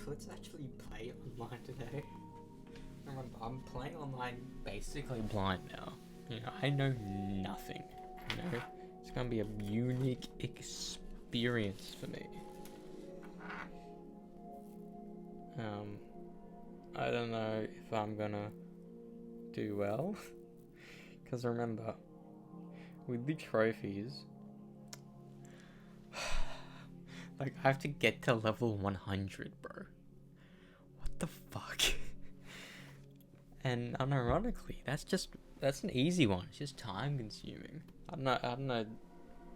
let's actually play online today. Remember, I'm playing online basically blind now. I know nothing. It's gonna be a unique experience for me. I don't know if I'm gonna do well. Because remember, with the trophies, like, I have to get to level 100, bro. What the fuck? And unironically, that's an easy one. It's just time consuming. I don't know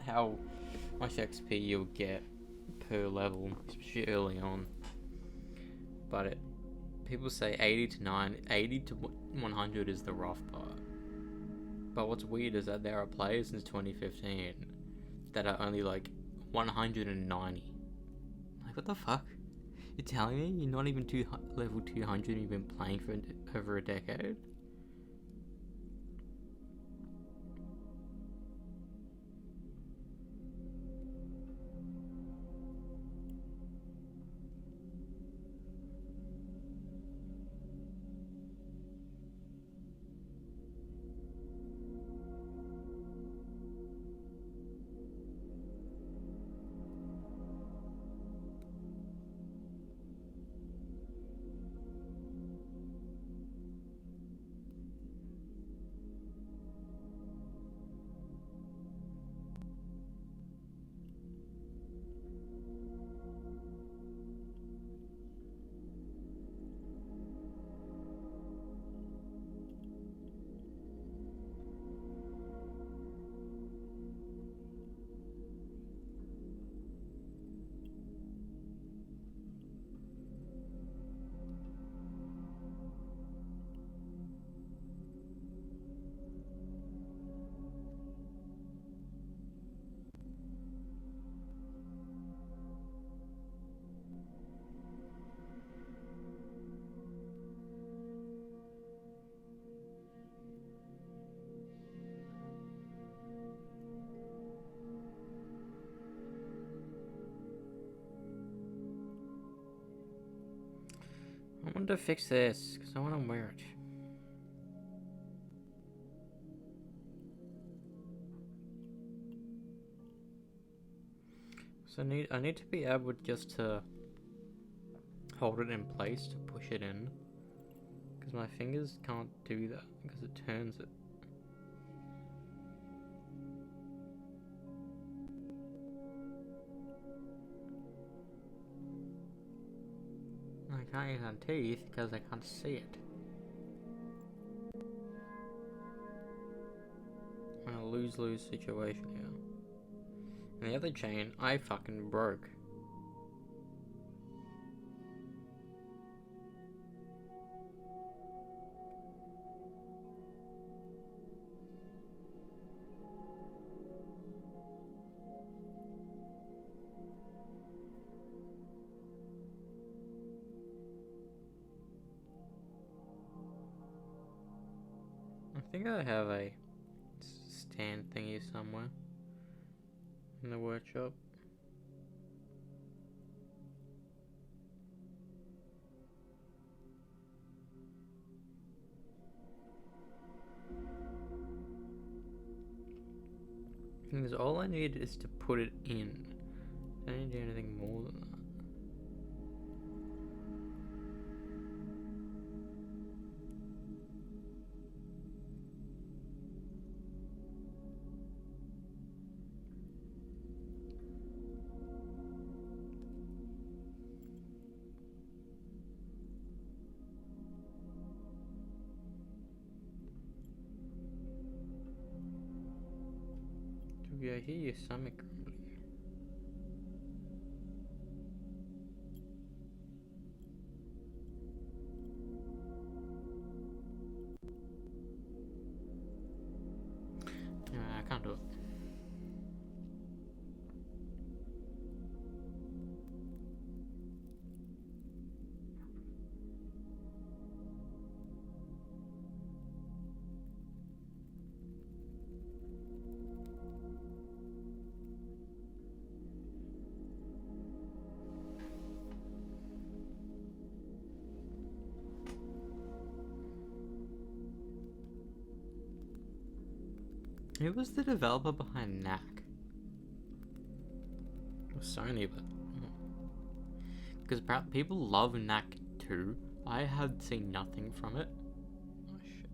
how much XP you'll get per level, especially early on. But people say 80 to 100 is the rough part. But what's weird is that there are players since 2015 that are only like 190. Like, what the fuck? You're telling me you're not even level 200 and you've been playing for over a decade? I want to fix this because I want to wear it. So I need to be able just to hold it in place to push it in, because my fingers can't do that because it turns it. I can't use my teeth because I can't see it. I'm in a lose-lose situation here. And the other chain, I fucking broke. I think I have a stand thingy somewhere in the workshop. Because all I need is to put it in. I don't need to do anything more than that. Toby, I hear your stomach grumbling. I can't do it. Who was the developer behind Knack? It was Sony, but because people love Knack 2. I had seen nothing from it. Oh shit.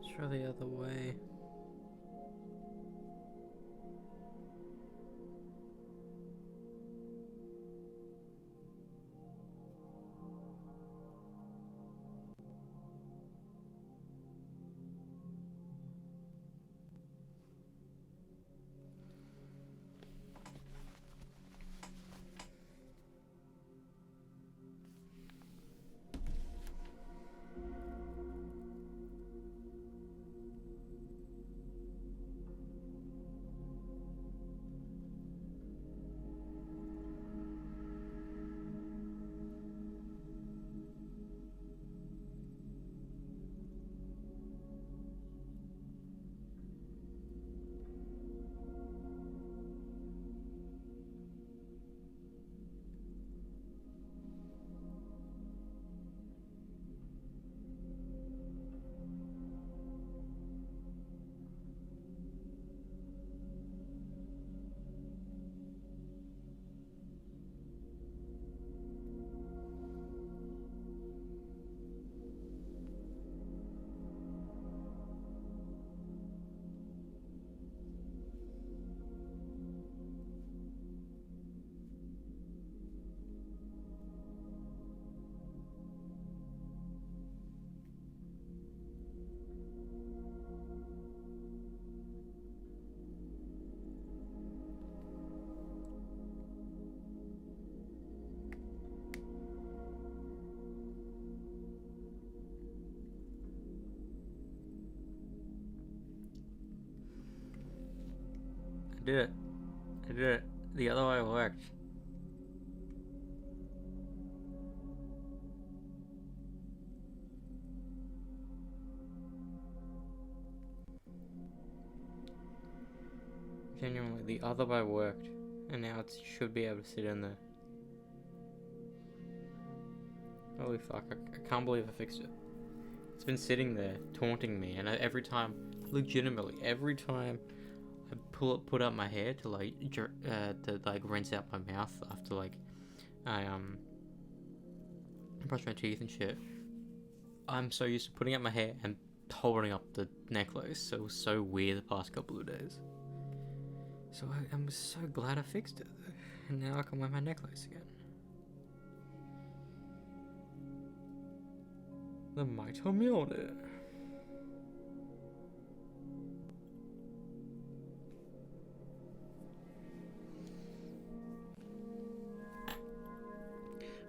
Let's try the other way. I did it. I did it. The other way worked. Genuinely, the other way worked. And now it should be able to sit in there. Holy fuck, I can't believe I fixed it. It's been sitting there, taunting me, and every time, legitimately, every time I put up my hair to rinse out my mouth after I brush my teeth and shit. I'm so used to putting up my hair and holding up the necklace, so it was so weird the past couple of days. So I'm so glad I fixed it, and now I can wear my necklace again. The Mighty Mjolnir.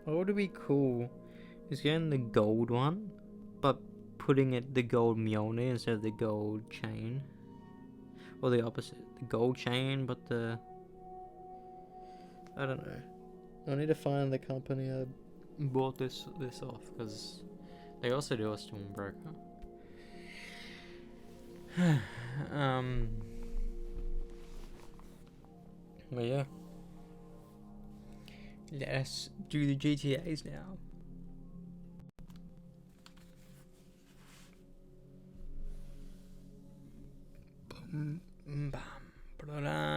What would be cool is getting the gold one, but putting it the gold Mjolnir instead of the gold chain. Or the opposite. The gold chain, but the... I don't know. I need to find the company I bought this off, because they also do a Stormbreaker. But yeah. Let's do the GTAs now. Bam, bam, ba-da-da.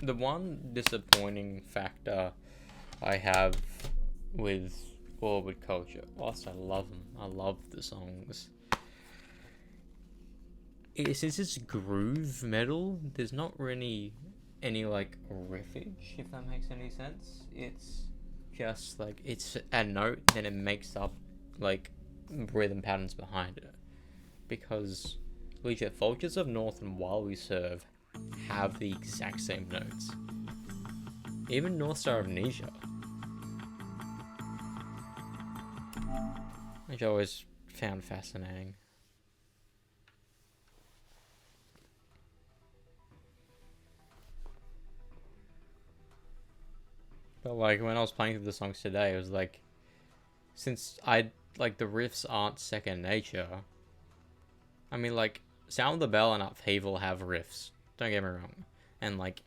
The one disappointing factor I have with Orbit Culture, whilst I love them, I love the songs, since it's groove metal, there's not really any like riffage, if that makes any sense. It's just like it's a note, then it makes up like rhythm patterns behind it. Because legit, Vultures of North and While We Serve have the exact same notes. Even North Star of Amnesia, which I always found fascinating. But like when I was playing through the songs today, it was like, since I like the riffs aren't second nature. I mean, like Sound of the Bell and Upheaval have riffs. Don't get me wrong, and like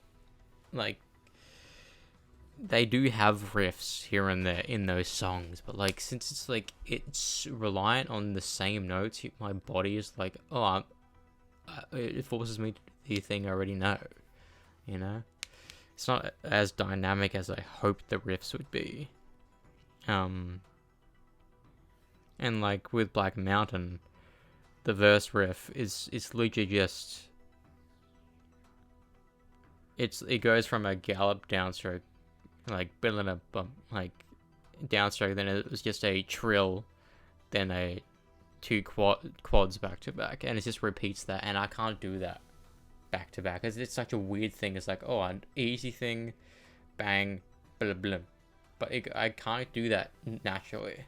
they do have riffs here and there in those songs. But like since it's like it's reliant on the same notes, my body is like, oh, it forces me to do the thing I already know. You know. It's not as dynamic as I hoped the riffs would be. And like with Black Mountain, the verse riff is literally just it goes from a gallop downstroke, like building a bump, like downstroke, then it was just a trill, then a two quads back to back, and it just repeats that, and I can't do that back to back because it's such a weird thing. It's like, oh, an easy thing, bang, blah blah, but I can't do that naturally,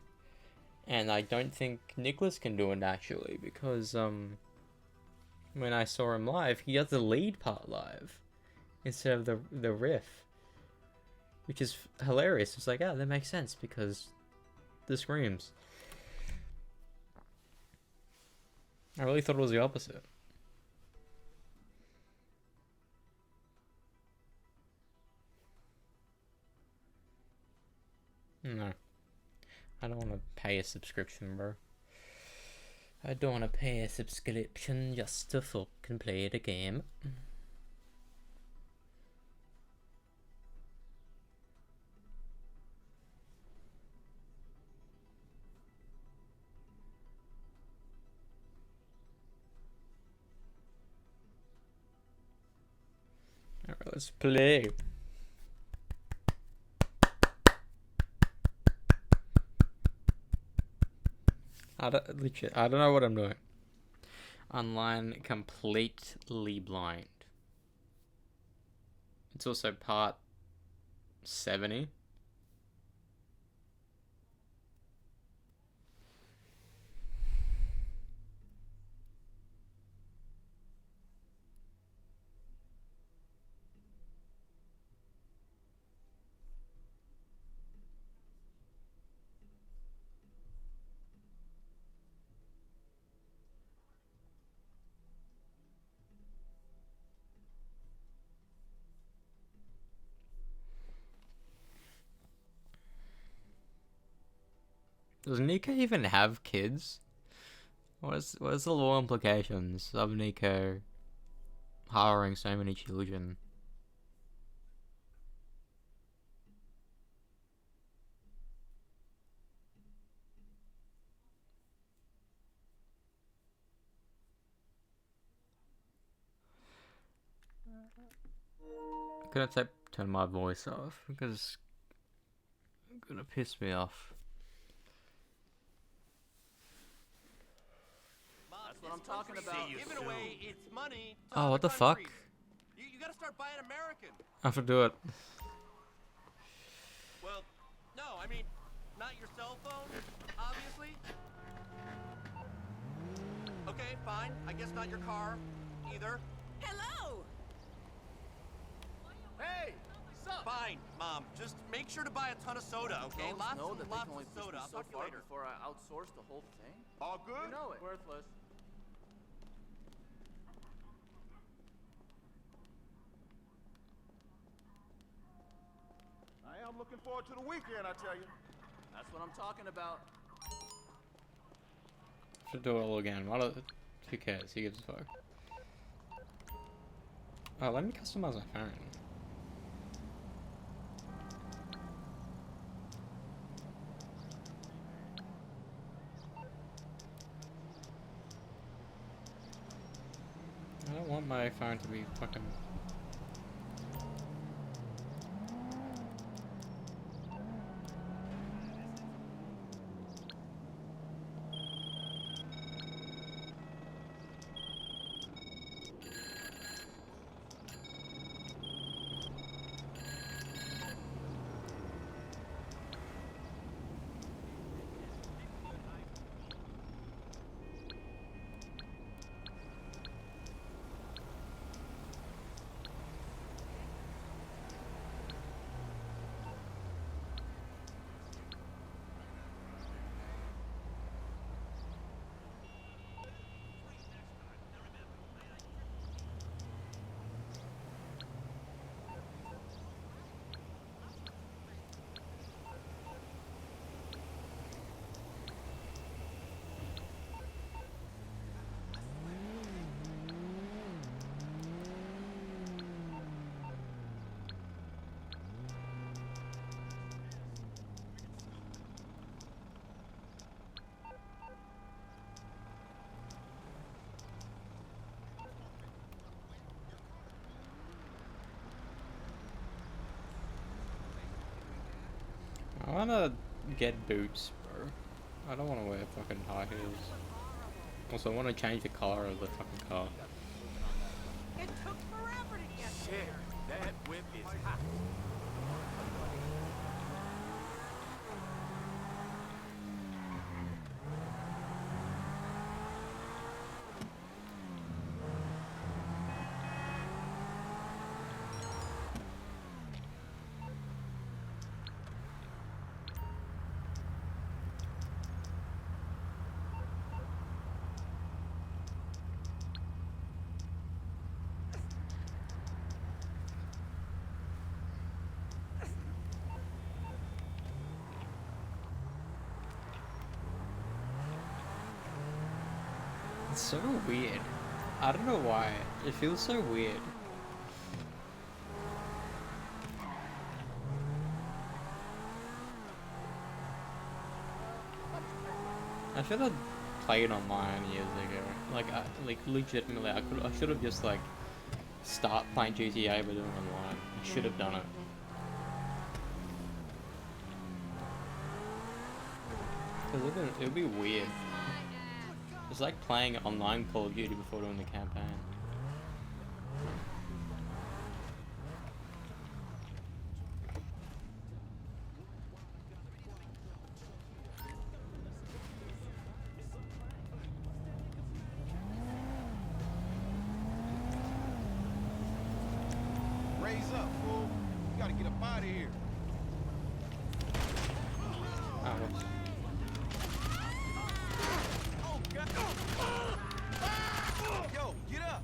and I don't think Nicholas can do it naturally because when I saw him live, he does the lead part live instead of the riff, which is hilarious. It's like, that makes sense because the screams. I really thought it was the opposite. No. I don't want to pay a subscription, bro. I don't want to pay a subscription just to fucking play the game. Alright, let's play. I don't know what I'm doing. Online completely blind. It's also part 70. Does Nico even have kids? What is the law implications of Nico harboring so many children? I'm gonna turn my voice off because it's gonna piss me off. That's what I'm talking about. Giving away its money to Oh, what the fuck? You gotta start buying American. I have to do it. Well, no, I mean, not your cell phone, obviously. Okay, fine. I guess not your car, either. Hello! Hey! Sup? Fine, Mom. Just make sure to buy a ton of soda, okay? Lots know and that lots they can only of soda. I'll push me so talk to you far later. before I outsource the whole thing. All good? You know it. Worthless. I'm looking forward to the weekend, I tell you. That's what I'm talking about. Should do it all again. Who cares? Who gives a fuck? Oh, let me customize my phone. I don't want my phone to be fucking... I wanna get boots, bro. I don't wanna wear fucking high heels. Also, I wanna change the color of the fucking car. It took forever to get Shit, there. that whip is hot. It's so weird. I don't know why. It feels so weird. I should have played online years ago. Like legitimately, I should have just like start playing GTA but doing it online. I should have done it. Cause it'd be weird. It's like playing online Call of Duty before doing the campaign. Raise up, fool. You gotta get up out of here. Ah, whoops. Oh, God. Yo, get up.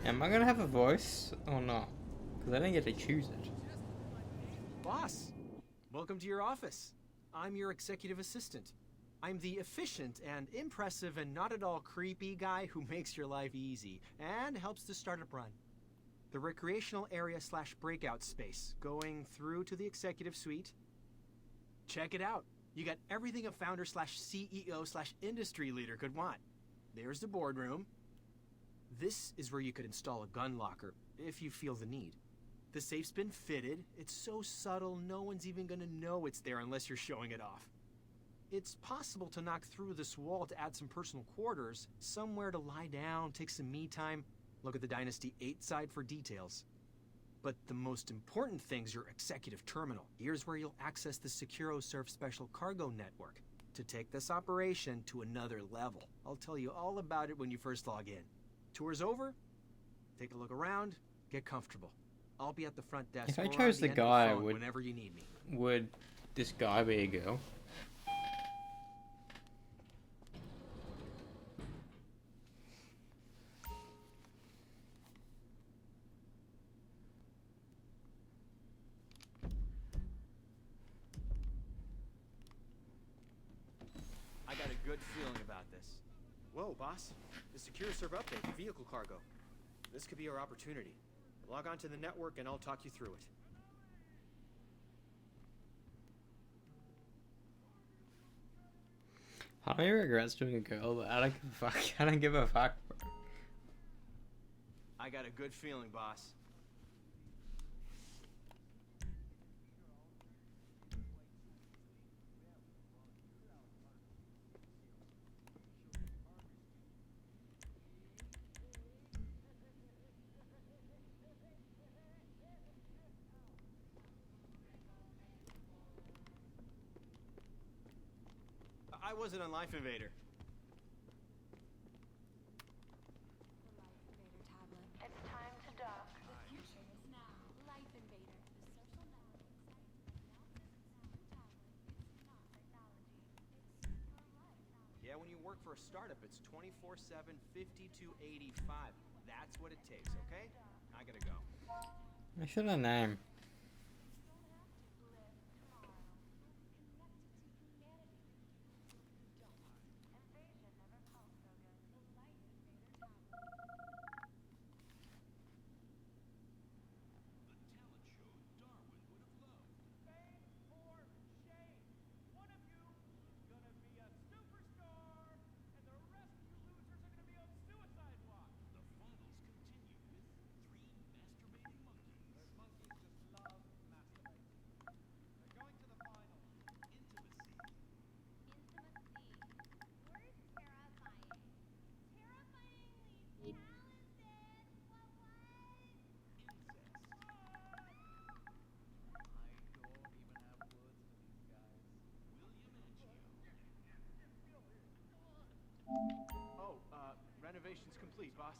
Am I gonna have a voice or not? Because I didn't get to choose it. Boss, welcome to your office. I'm your executive assistant. I'm the efficient and impressive and not at all creepy guy who makes your life easy and helps the startup run. The recreational area / breakout space going through to the executive suite. Check it out. You got everything a founder / CEO / industry leader could want. There's the boardroom. This is where you could install a gun locker if you feel the need. The safe's been fitted. It's so subtle, no one's even gonna know it's there unless you're showing it off. It's possible to knock through this wall to add some personal quarters, somewhere to lie down, take some me time. Look at the Dynasty 8 side for details. But the most important thing's your executive terminal. Here's where you'll access the SecuroServe special cargo network to take this operation to another level. I'll tell you all about it when you first log in. Tour's over, take a look around, get comfortable. I'll be at the front desk. If I or on chose the end of guy, phone would- whenever you need me. Would this guy be a girl? I got a good feeling about this. Whoa, boss. The SecuroServe update, vehicle cargo. This could be our opportunity. Log on to the network and I'll talk you through it. How many regrets doing a girl, but I don't give a fuck. I don't give a fuck, bro. I got a good feeling, boss. I wasn't on Life Invader. It's time to dock. The future is now. Life Invader, the social network exciting but now it's not technology. It's your life. Yeah, when you work for a startup, it's 24/7, 5285. That's what it takes, okay? I gotta go. I should have named. Oh, renovation's complete, boss.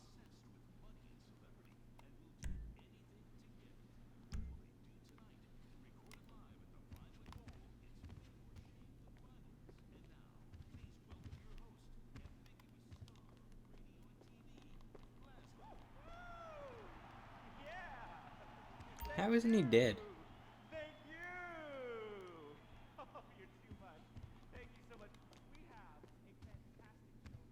How isn't he dead? Thank you! Oh, you're too much. Thank you so much. We have a fantastic show.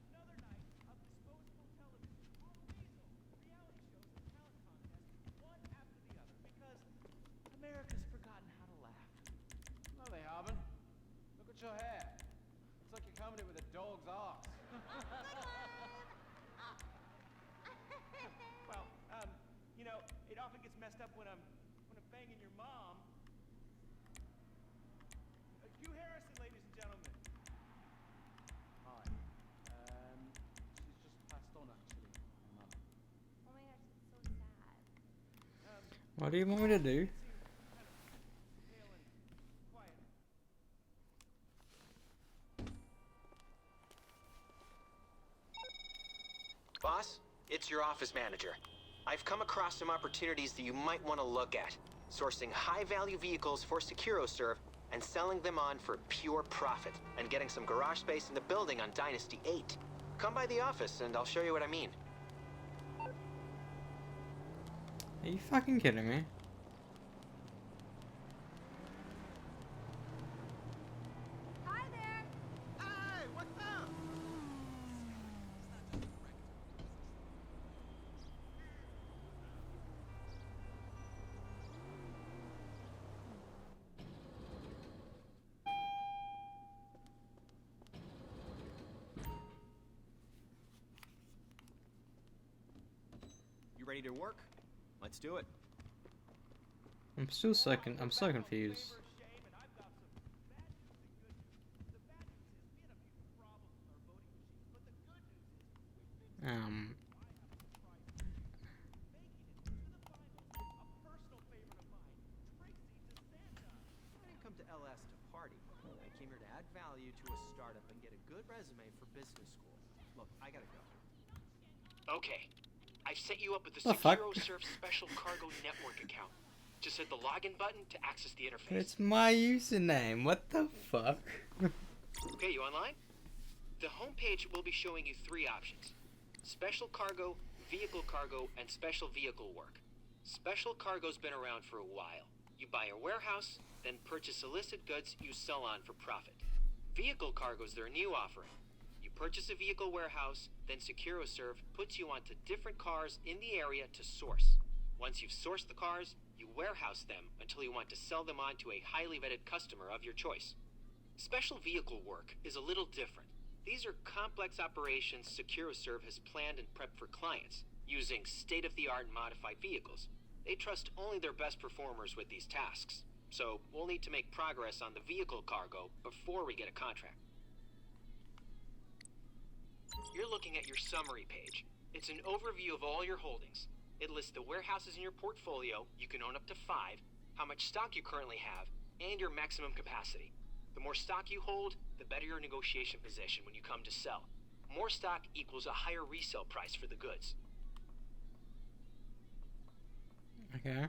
Another night of disposable television. All Weasel. Reality shows and talent contests, one after the other. Because America's forgotten how to laugh. No, they haven't. Look at your hair. It's like you're coming in with a dog's ass. Well, you know, it often gets messed up when I'm banging your mom. Hugh Harrison, ladies and gentlemen. Hi. She's just passed on, actually. Mum. Oh my gosh, it's so sad. What do you want me to do? Pale and quiet. Boss, it's your office manager. I've come across some opportunities that you might want to look at. Sourcing high-value vehicles for SecuroServe and selling them on for pure profit, and getting some garage space in the building on Dynasty 8. Come by the office and I'll show you what I mean. Are you fucking kidding me? Hi there. Hey, what's up? You ready to work? Let's do it. I'm still so I'm so confused. Shame, and I've got some bad news and good news. The bad news is we had a few problems with our voting machines, but the good news is we fixed making it to the finals. A personal favorite of mine, Trixie DeSanta. I didn't come to LS to party. I came here to add value to a startup and get a good resume for business school. Look, I gotta go. Okay. I've set you up with the The fuck? SecuroServe Special Cargo Network account. Just hit the login button to access the interface. It's my username. What the fuck? Okay, you online? The homepage will be showing you 3 options. Special Cargo, Vehicle Cargo, and Special Vehicle Work. Special Cargo's been around for a while. You buy a warehouse, then purchase illicit goods you sell on for profit. Vehicle Cargo's their new offering. You purchase a vehicle warehouse, then SecuroServe puts you onto different cars in the area to source. Once you've sourced the cars, you warehouse them until you want to sell them on to a highly vetted customer of your choice. Special Vehicle Work is a little different. These are complex operations SecuroServe has planned and prepped for clients, using state-of-the-art modified vehicles. They trust only their best performers with these tasks, so we'll need to make progress on the vehicle cargo before we get a contract. You're looking at your summary page. It's an overview of all your holdings. It lists the warehouses in your portfolio, you can own up to 5, how much stock you currently have, and your maximum capacity. The more stock you hold, the better your negotiation position when you come to sell. More stock equals a higher resale price for the goods. Okay.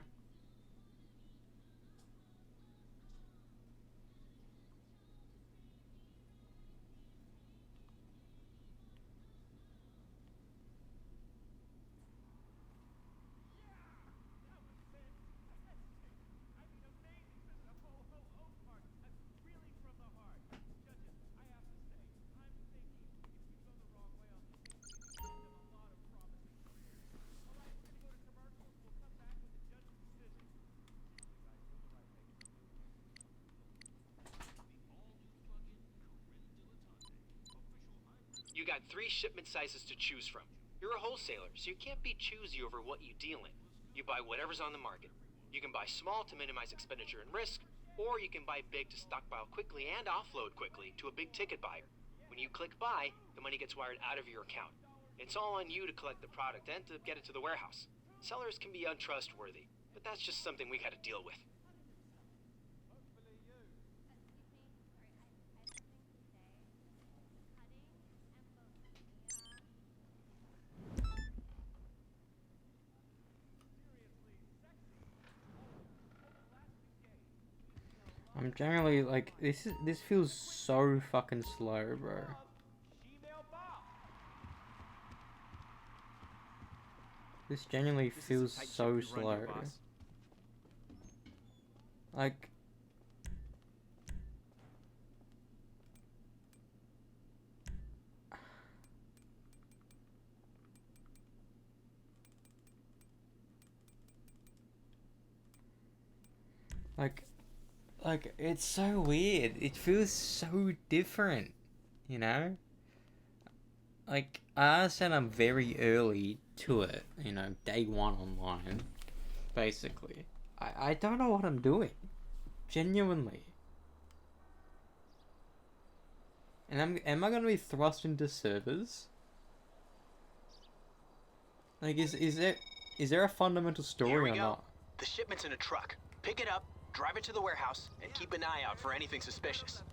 You got 3 shipment sizes to choose from. You're a wholesaler, so you can't be choosy over what you deal in. You buy whatever's on the market. You can buy small to minimize expenditure and risk, or you can buy big to stockpile quickly and offload quickly to a big ticket buyer. When you click buy, the money gets wired out of your account. It's all on you to collect the product and to get it to the warehouse. Sellers can be untrustworthy, but that's just something we gotta deal with. I'm generally like this feels so fucking slow, bro. Gmail Bob. This genuinely This is a feels tight so ship we run slow. here, boss. Like like it's so weird. It feels so different, you know? Like I understand I'm very early to it, you know, day 1 online, basically. I don't know what I'm doing. Genuinely. And am I gonna be thrust into servers? Like is there a fundamental Here story we or go. not? The shipment's in a truck. Pick it up, drive it to the warehouse, and keep an eye out for anything suspicious.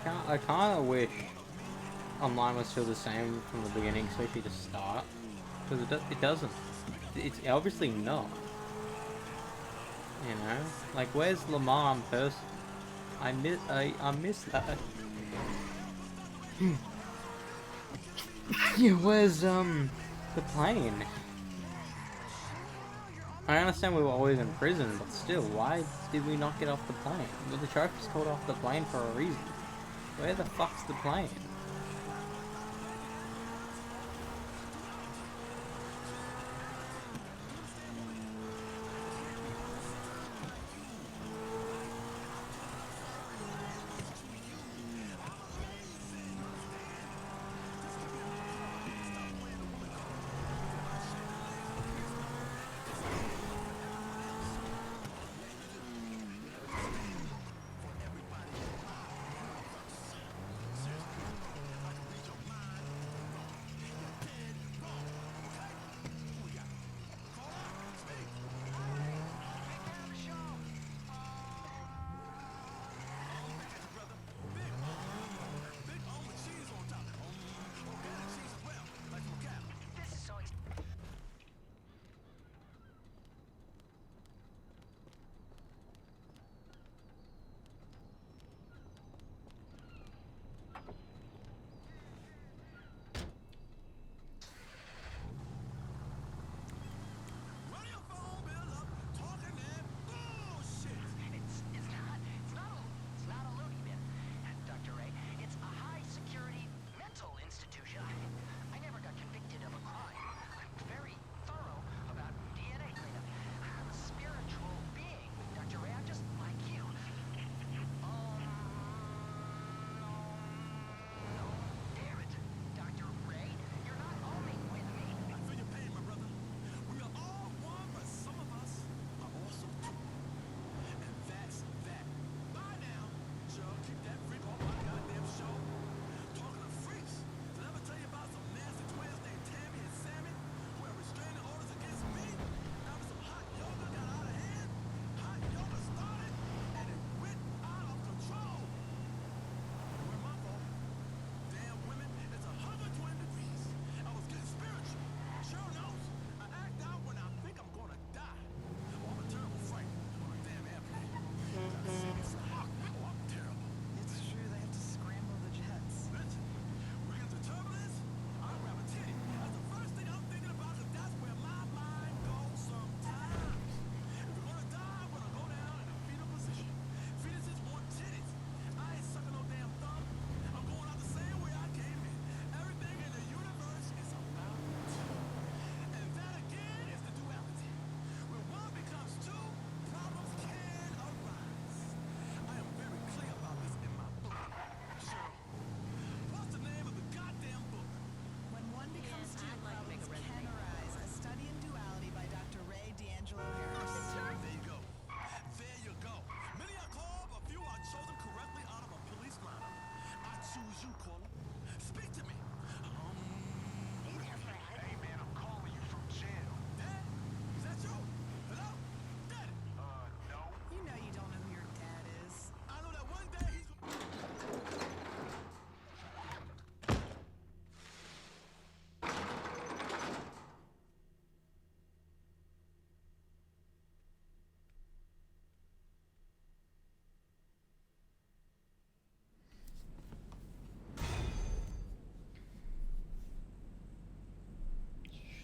I kind of wish online was still the same from the beginning, especially the start, because it doesn't. It's obviously not. You know, like where's Lamar in person? I miss that. Yeah, where's the plane? I understand we were always in prison, but still, why did we not get off the plane? Well, the trophy's called off the plane for a reason. Where the fuck's the plane?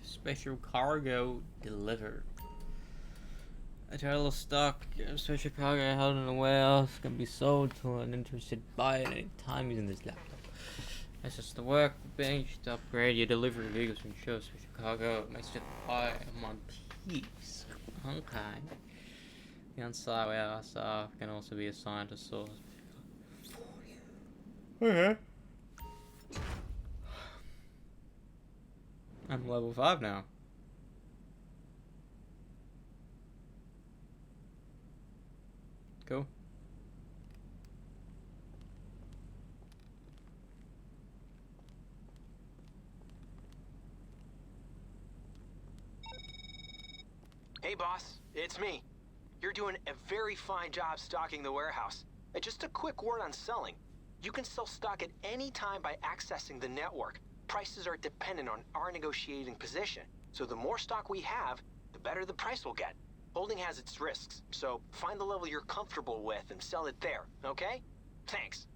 Special cargo delivered. A total of stock of special cargo held in a warehouse can be sold to an interested buyer at any time using this laptop. Access the work bench to upgrade your delivery vehicles to ensure special cargo makes it buy in one piece. Okay. The on-site warehouse staff can also be assigned to source. Okay. I'm level 5 now. Cool. Hey boss, it's me. You're doing a very fine job stocking the warehouse. Just a quick word on selling. You can sell stock at any time by accessing the network. Prices are dependent on our negotiating position, so the more stock we have, the better the price will get. Holding has its risks, so find the level you're comfortable with and sell it there, okay? Thanks.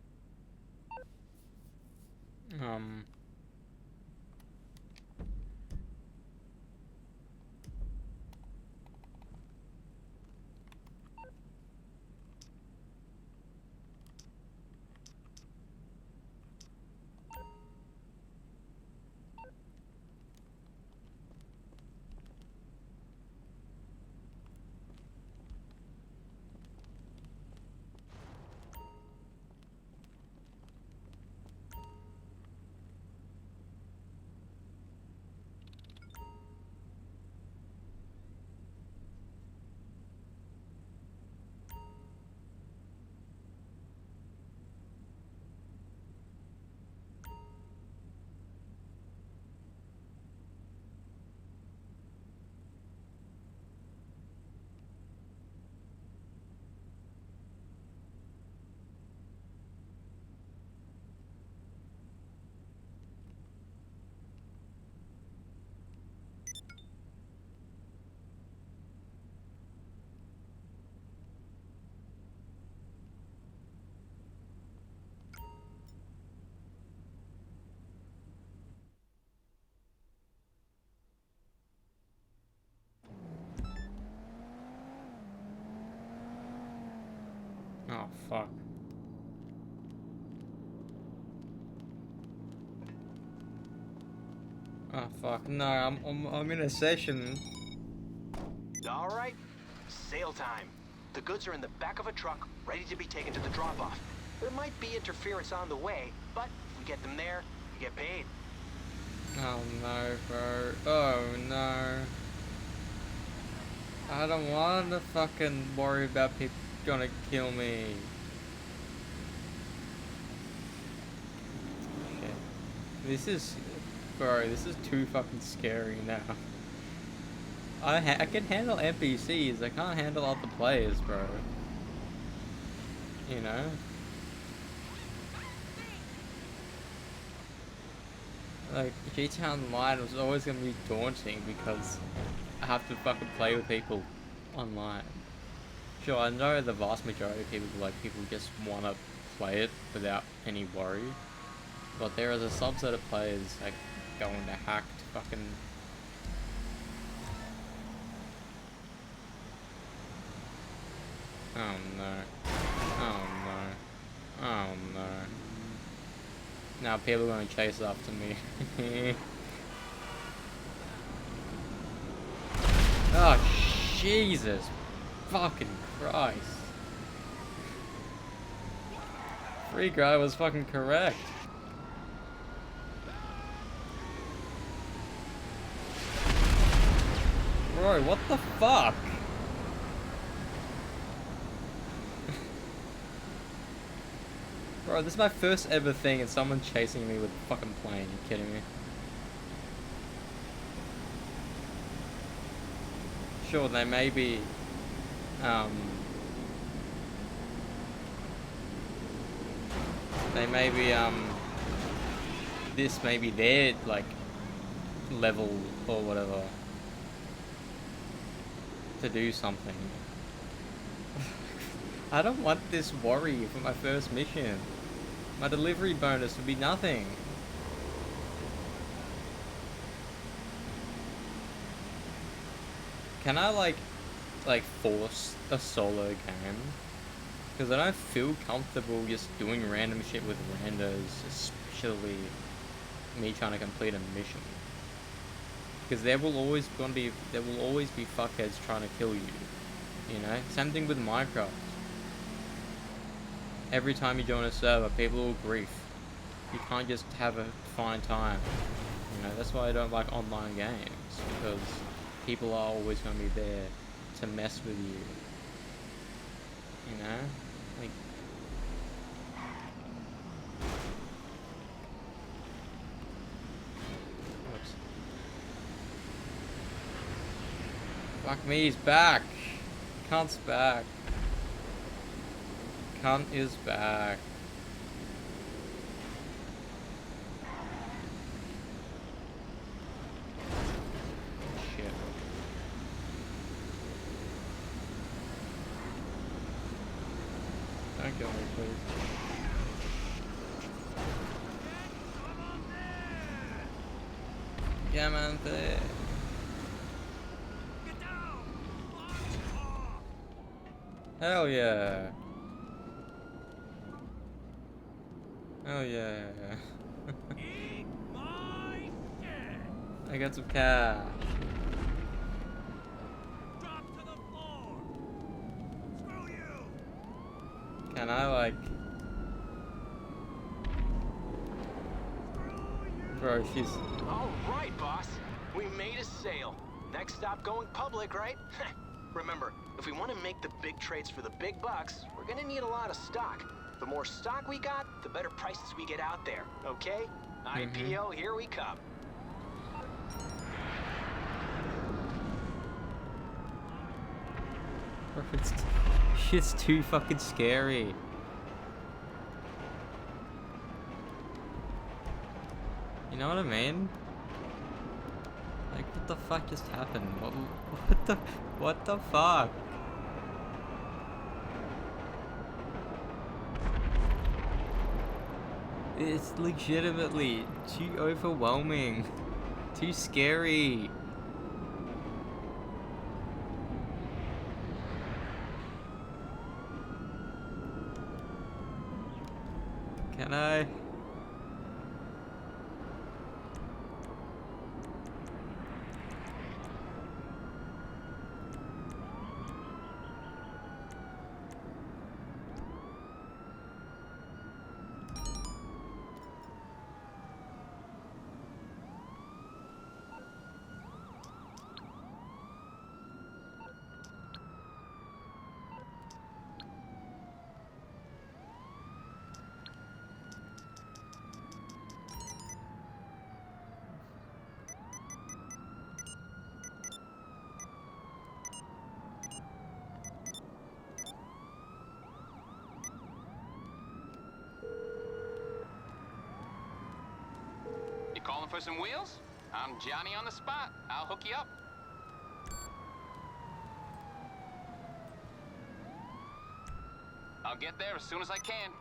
Oh fuck. Oh fuck. No, I'm in a session. All right, sale time. The goods are in the back of a truck, ready to be taken to the drop-off. There might be interference on the way, but if we get them there, we get paid. Oh no, bro. Oh no. I don't want to fucking worry about people gonna kill me. Okay. This is... Bro, this is too fucking scary now. I can handle NPCs, I can't handle other players, bro. You know? Like, GTA Online was always gonna be daunting because I have to fucking play with people online. Sure, I know the vast majority of people, people just wanna play it without any worry. But there is a subset of players, like, going to hack to fucking... Oh no. Oh no. Oh no. Now people are gonna chase after me. Oh, Jesus fucking Christ. Free guy was fucking correct. Bro, what the fuck? Bro, this is my first ever thing and someone chasing me with a fucking plane. You kidding me? Sure, they may be, this may be their, like, level or whatever to do something. I don't want this worry for my first mission. My delivery bonus would be nothing. Can I like force a solo game? Because I don't feel comfortable just doing random shit with randos, especially me trying to complete a mission. Because there will always be fuckheads trying to kill you. You know? Same thing with Minecraft. Every time you join a server, people will grief. You can't just have a fine time. You know, that's why I don't like online games. Because people are always going to be there to mess with you. You know? Like... Whoops. Fuck me, he's back! Cunt's back. Cunt is back. Diamante. Get down! Hell yeah. Hell yeah. Eat my shit! I got some cash. Drop to the floor! Screw you! Can I like... Bro, she's... All right, boss. We made a sale. Next stop going public, right? Remember, if we want to make the big trades for the big bucks, we're gonna need a lot of stock. The more stock we got, the better prices we get out there, okay? IPO, here we come. Bro, shit's too fucking scary. You know what I mean? Like, what the fuck just happened? What the fuck? It's legitimately too overwhelming. Too scary. Can I? You calling for some wheels? I'm Johnny on the spot. I'll hook you up. I'll get there as soon as I can.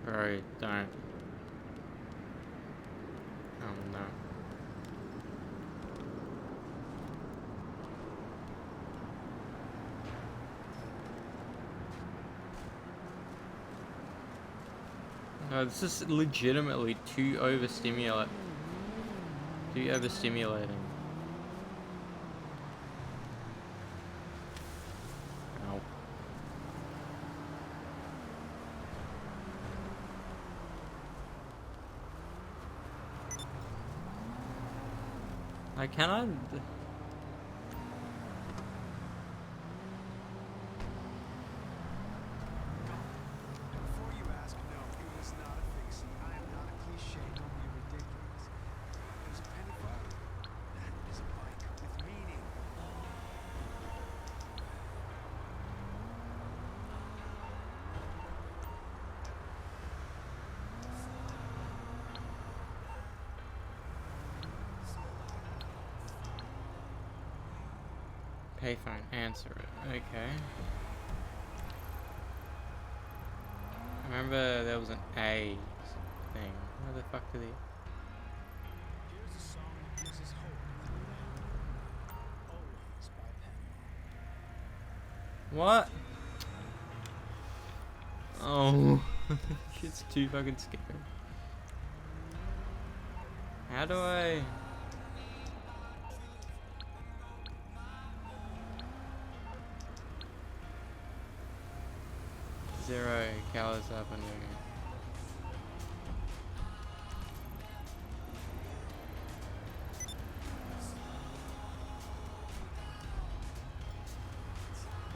Alright, don't. Oh no. No, this is legitimately too overstimulating. Ow. I cannot. Before you ask, no, it was not a fix. I am not a cliche. Don't be ridiculous. It was a penny farthing. That is a bike with meaning. Payphone, answer it. Okay. I remember there was an A thing. Where the fuck did he? Here's a song that gives us hope. Always by Penny. What? Oh. Shit's too fucking scary. How do I... Zero calories up and doing it.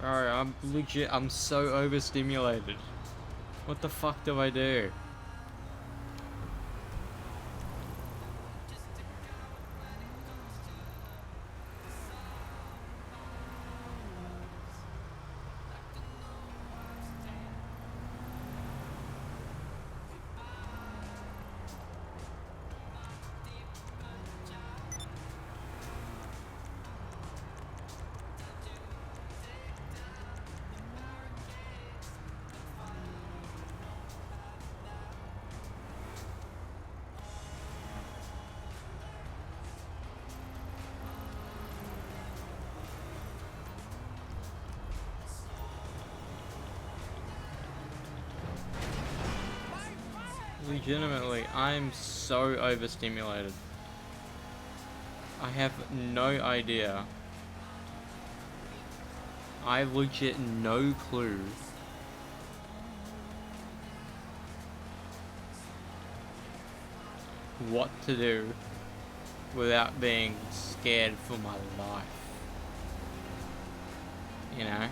Alright, I'm so overstimulated. What the fuck do I do? Legitimately, I'm so overstimulated. I have no idea. I legit no clue what to do without being scared for my life. You know?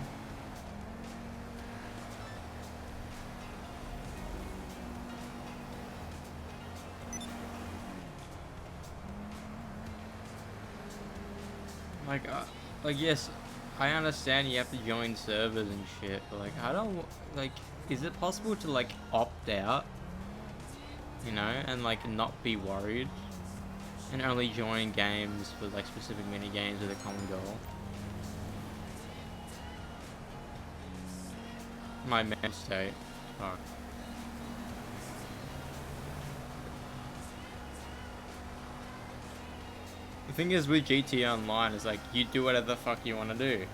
Like yes, I understand you have to join servers and shit, but like I don't like. Is it possible to like opt out? You know, and like not be worried, and only join games for like specific mini games with a common goal. My mental state. Fuck. The thing is with GTA Online is like you do whatever the fuck you want to do,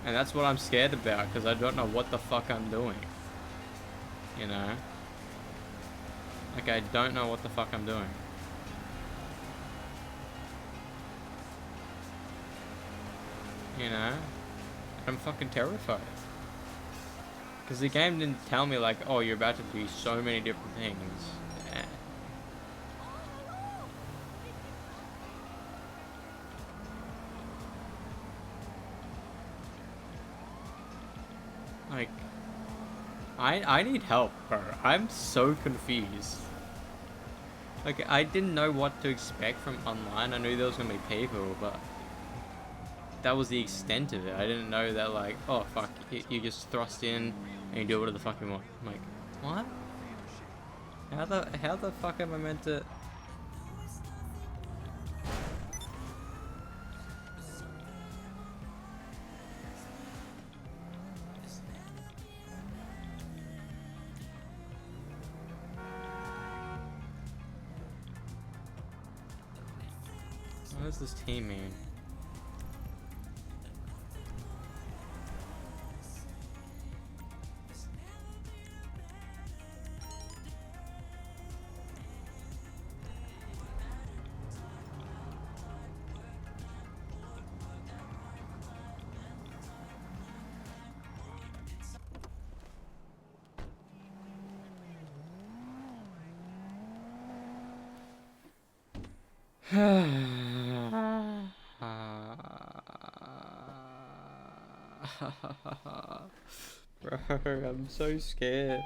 and that's what I'm scared about because I don't know what the fuck I'm doing. You know, like I don't know what the fuck I'm doing. You know, I'm fucking terrified because the game didn't tell me like, oh, you're about to do so many different things. Like, I need help, bro. I'm so confused. Like, I didn't know what to expect from online. I knew there was gonna be people, but that was the extent of it. I didn't know that, like, oh fuck, you just thrust in and you do whatever the fuck you want. I'm like, what? How the fuck am I meant to? What does this team mean? Bro, I'm so scared.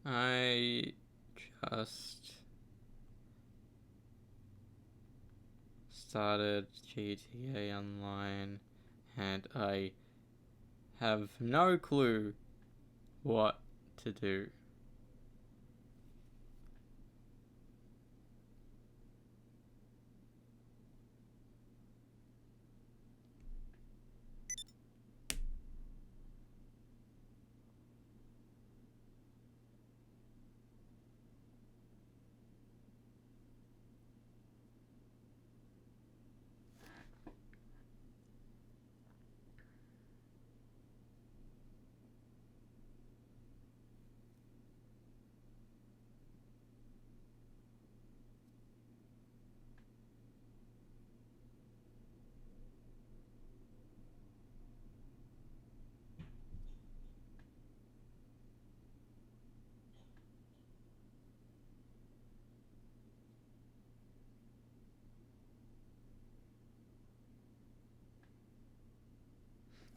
I just started GTA Online and I have no clue what to do.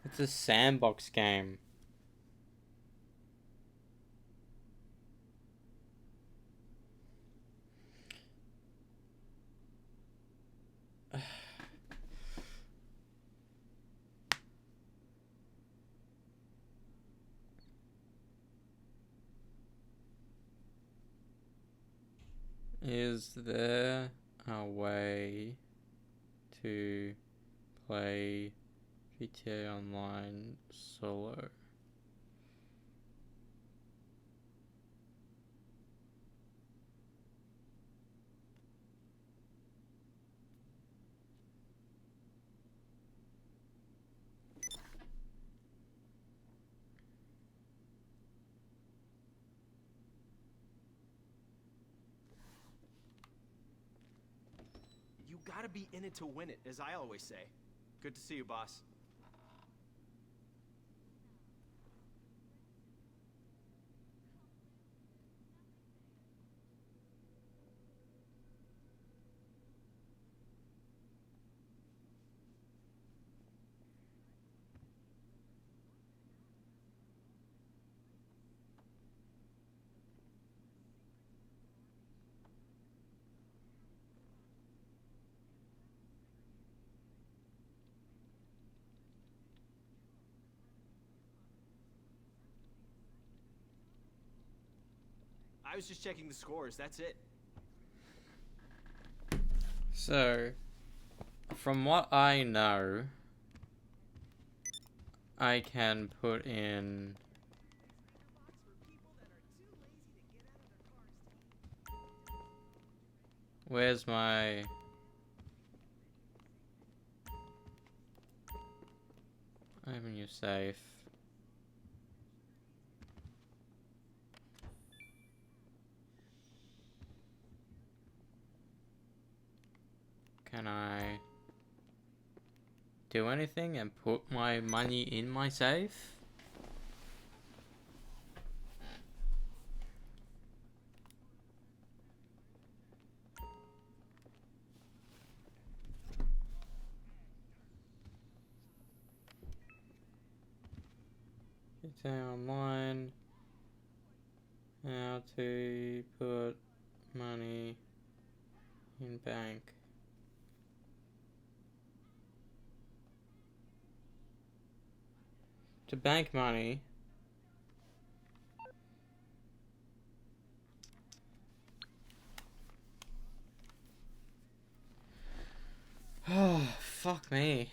It's a sandbox game. Is there a way to play GTA Online solo? gotta be in it to win it, as I always say. Good to see you, boss. I was just checking the scores, that's it. So, from what I know, I can put in... Where's my... Open your safe. Can I do anything and put my money in my safe? It's online. How to put money in bank. To bank money. Oh, fuck me.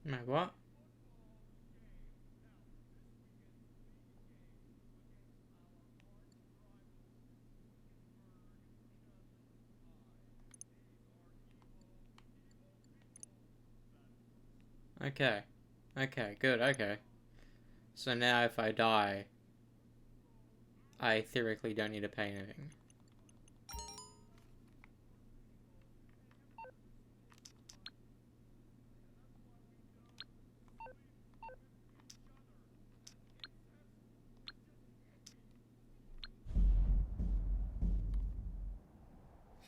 My what? Okay. Okay, good, okay. So now if I die, I theoretically don't need to pay anything.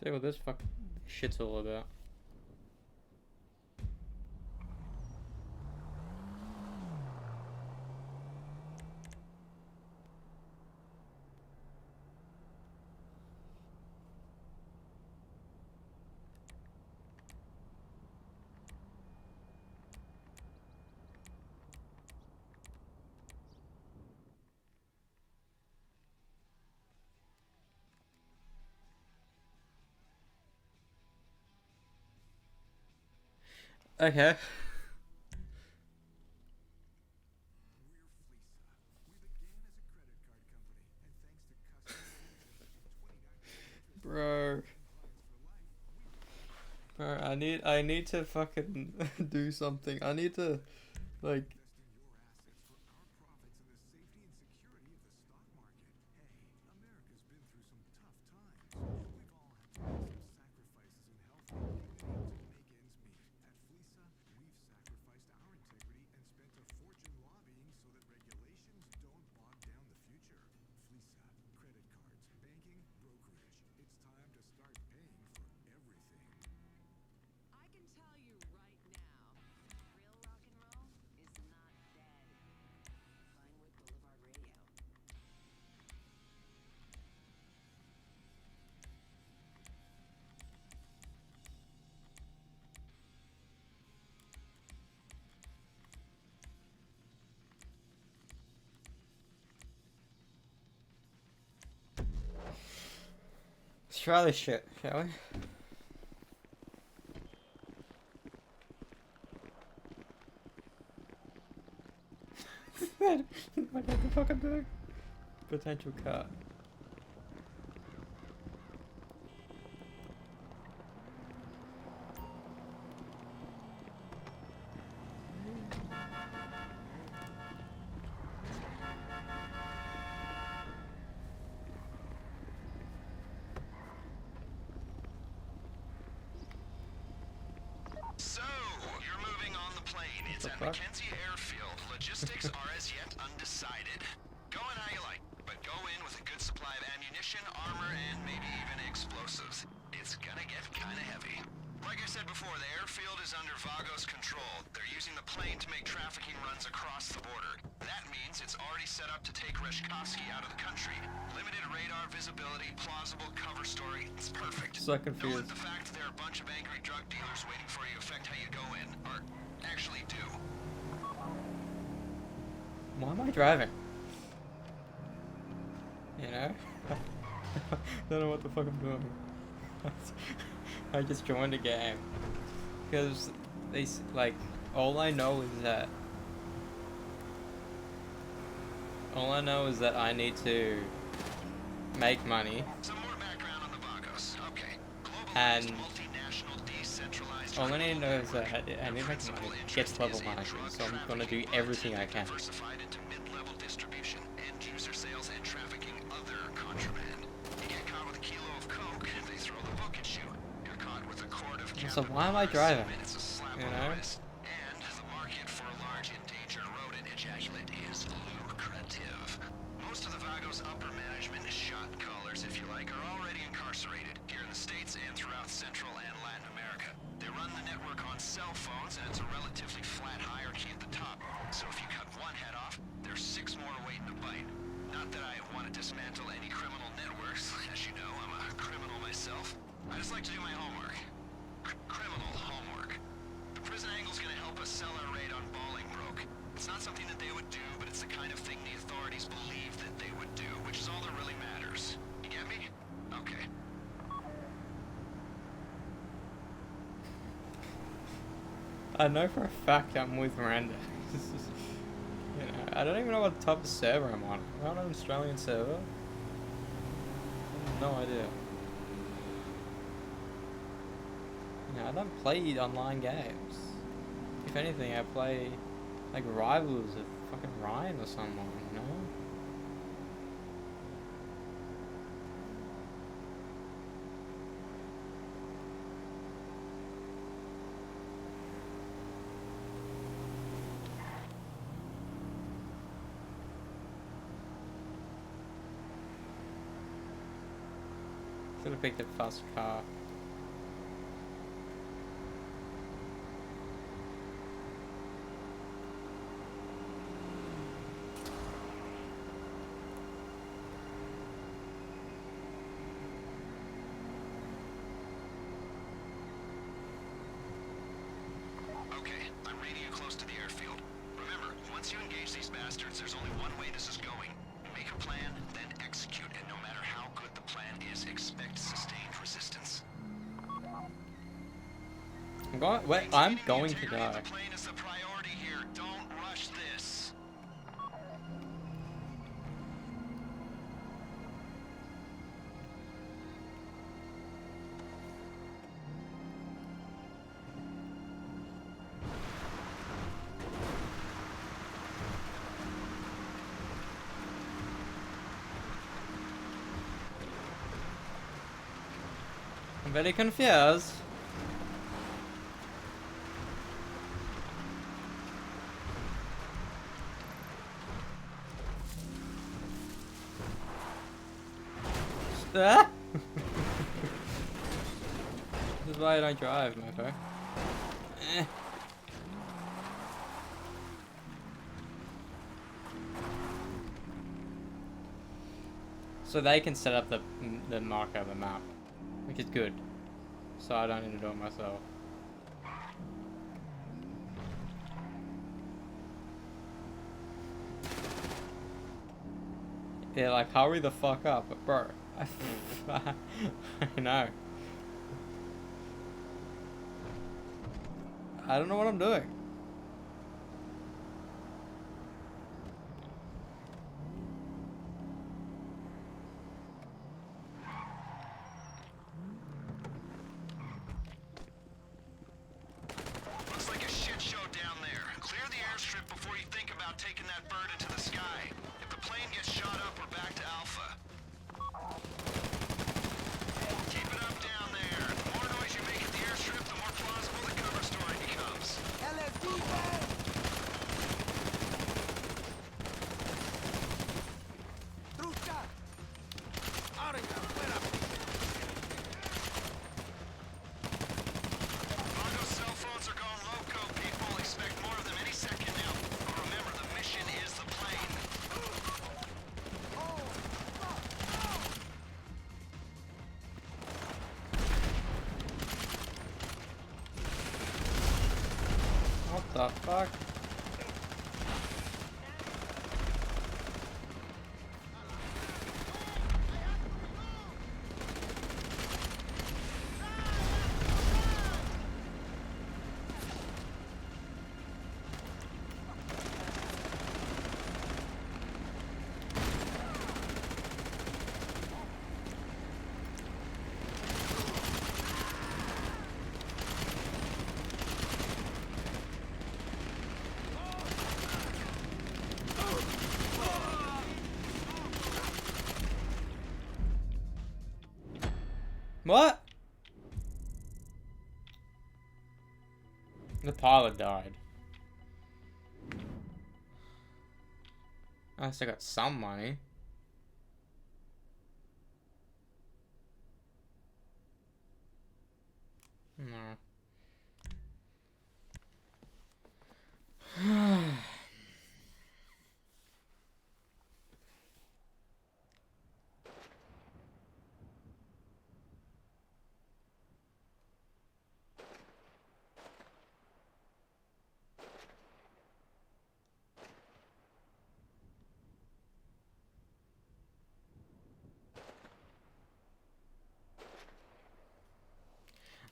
See what this fuck shit's all about. Okay. Bro. Bro, I need to fucking do something. I need to, like... I can tell you right now, real rock and roll is not try this shit, shall we? What the fuck I'm doing? Potential cut. So, you're moving on the plane. It's The at fuck? Mackenzie Airfield. Logistics are as yet undecided. Go in how you like, but go in with a good supply of ammunition, armor, and maybe even explosives. It's gonna get kinda heavy. Like I said before, the airfield is under Vagos control. They're using the plane to make trafficking runs across the border. That means it's already set up to take Reshkovsky out of the country. Limited radar visibility, plausible cover story. It's perfect. So Don't let confused. the fact that there are a bunch of angry drug dealers waiting for you affect how you go in, or actually do. Why am I driving? You know? Don't know what the fuck I'm doing. I just joined the game. Because these, like, all I know is that I need to make money, Some more background on the Vagos. Okay. and Globalized, multinational, decentralized. all I need to know is that I need to make money, get to level 90, so I'm gonna do everything I can. Diversified into mid-level distribution, end user sales, and trafficking other contraband. You get caught with a kilo of coke, they throw the book at you. You're caught with a quart of So why am I driving? It's a slap You on the know? wrist. And the market for a large endangered rodent ejaculate is lucrative. Most of the Vagos upper management, shot callers if you like, are already incarcerated here in the States and throughout Central and Latin America. They run the network on cell phones, and it's a relatively flat hierarchy at the top. So if you cut one head off, there's 6 more waiting to bite. Not that I want to dismantle any criminal networks. As you know, I'm a criminal myself. I just like to do my homework. Criminal homework. The prison angle's gonna help us sell our raid on Bolingbroke. It's not something that they would do, but it's the kind of thing the authorities believe that they would do, which is all that really matters. You get me? Okay. I know for a fact I'm with Miranda. You know, I don't even know what type of server I'm on. Am I on an Australian server? No idea. You know, I don't play online games. If anything, I play like Rivals with fucking Ryan or someone, you know? Should have picked a fast car. Okay, I'm reading you close to the airfield. Remember, once you engage these bastards, there's only one way this is going. Make a plan, then execute, and no matter how good the plan is, expect sustained resistance. I'm going to Integrity of die. the plane is the priority here. Don't rush this. I'm very confused. Ah! This is why I don't drive, mofo. Eh. So they can set up the marker of the map, which is good. So I don't need to do it myself. Yeah, like hurry the fuck up, bro. I know. I don't know what I'm doing. Looks like a shit show down there. Clear the airstrip before you think about taking that bird into the sky. If the plane gets shot up, we're back to Alpha. Keep it up down there. The more noise you make at the airstrip, the more plausible the cover story becomes. Mongo's cell phones are going loco, people. Expect more of them any second now. But remember, the mission is the plane. What the fuck? What? The pilot died. I still got some money. No.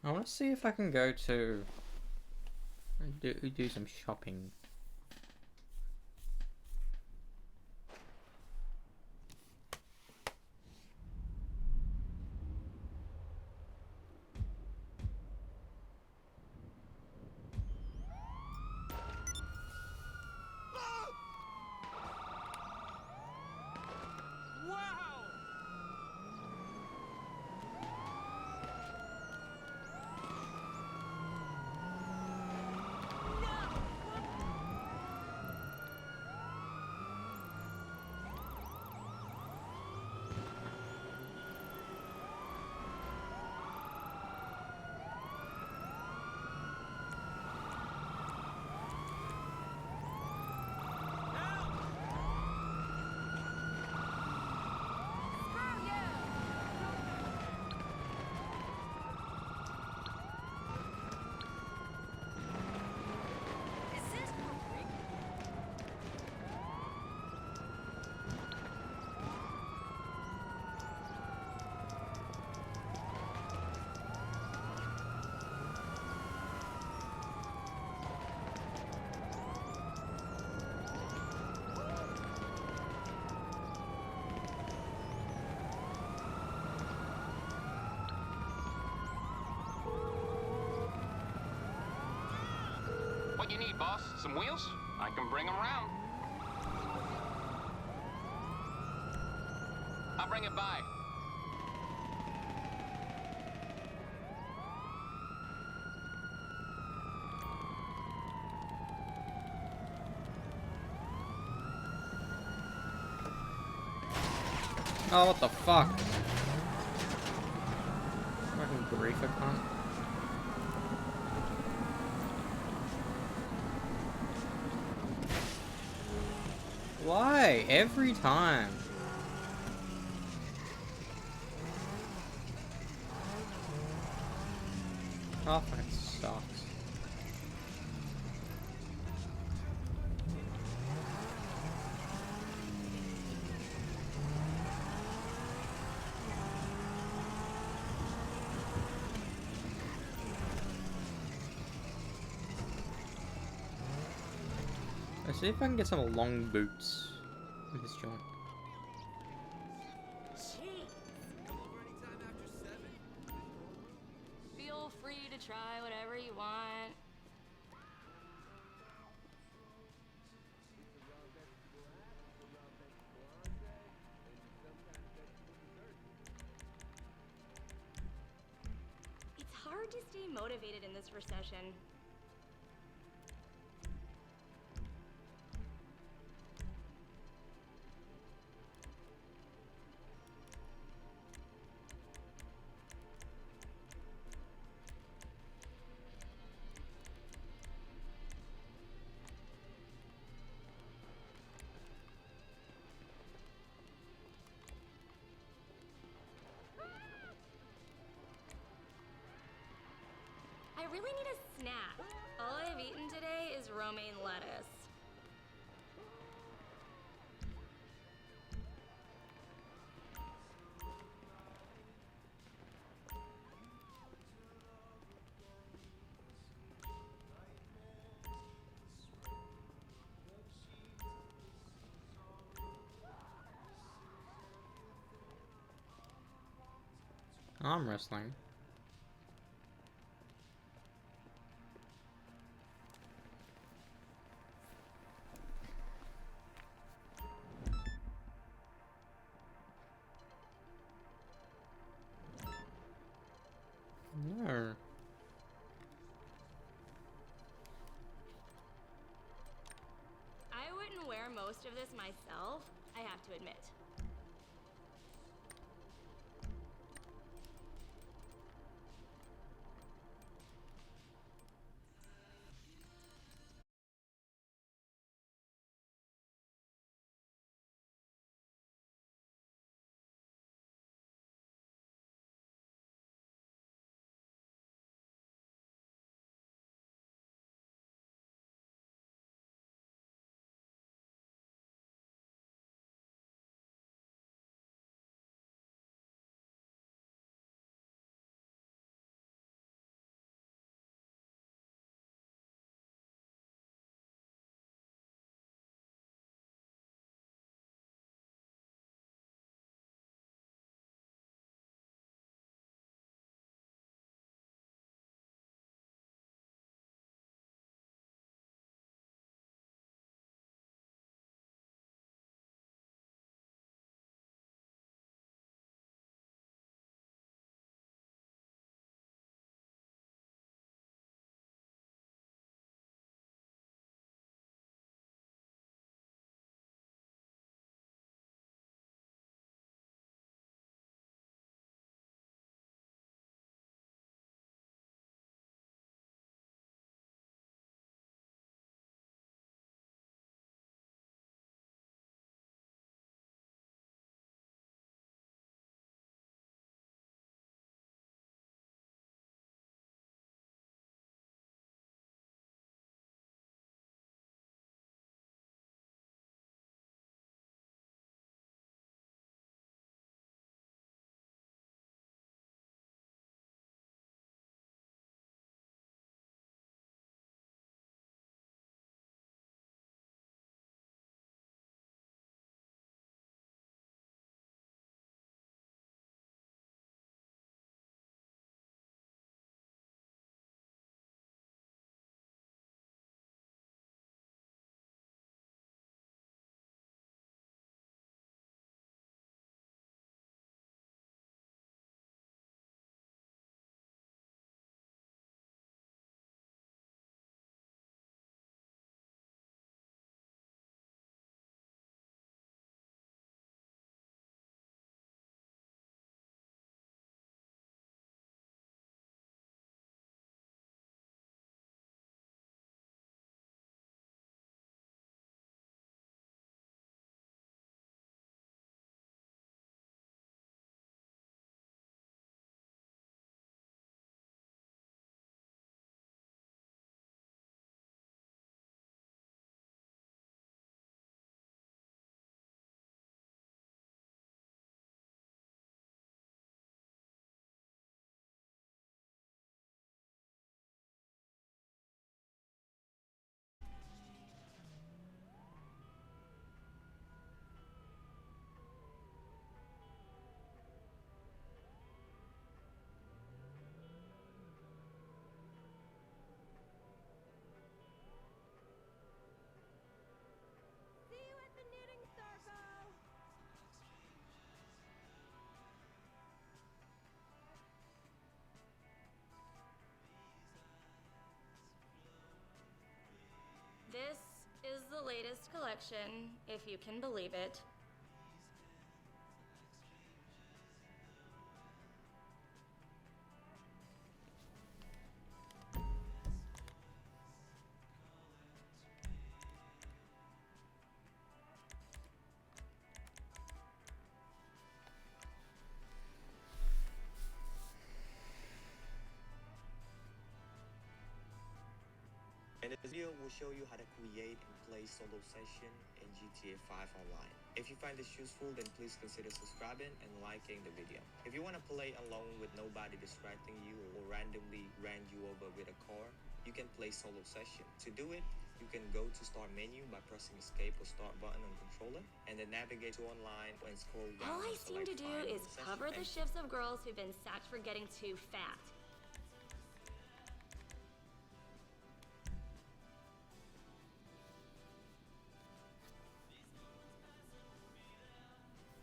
I want to see if I can go to do some shopping. What you need, boss? Some wheels? I can bring them around. I'll bring it by. Oh, what the fuck? Fucking grief, I can't. Why? Every time. Oh, fucking sucks. Let's see if I can get some long boots with this joint. Feel free to try whatever you want. It's hard to stay motivated in this recession. I really need a snack. All I've eaten today is romaine lettuce. Arm wrestling. No. I wouldn't wear most of this myself, I have to admit. latest collection, if you can believe it. And this video will show you how to create and play solo session in GTA 5 Online. If you find this useful, then please consider subscribing and liking the video. If you want to play alone with nobody distracting you or randomly ran you over with a car, you can play solo session. To do it, you can go to start menu by pressing escape or start button on controller, and then navigate to online and scroll down. All I and seem to select do Find is Session cover the and shifts of girls who've been sacked for getting too fat.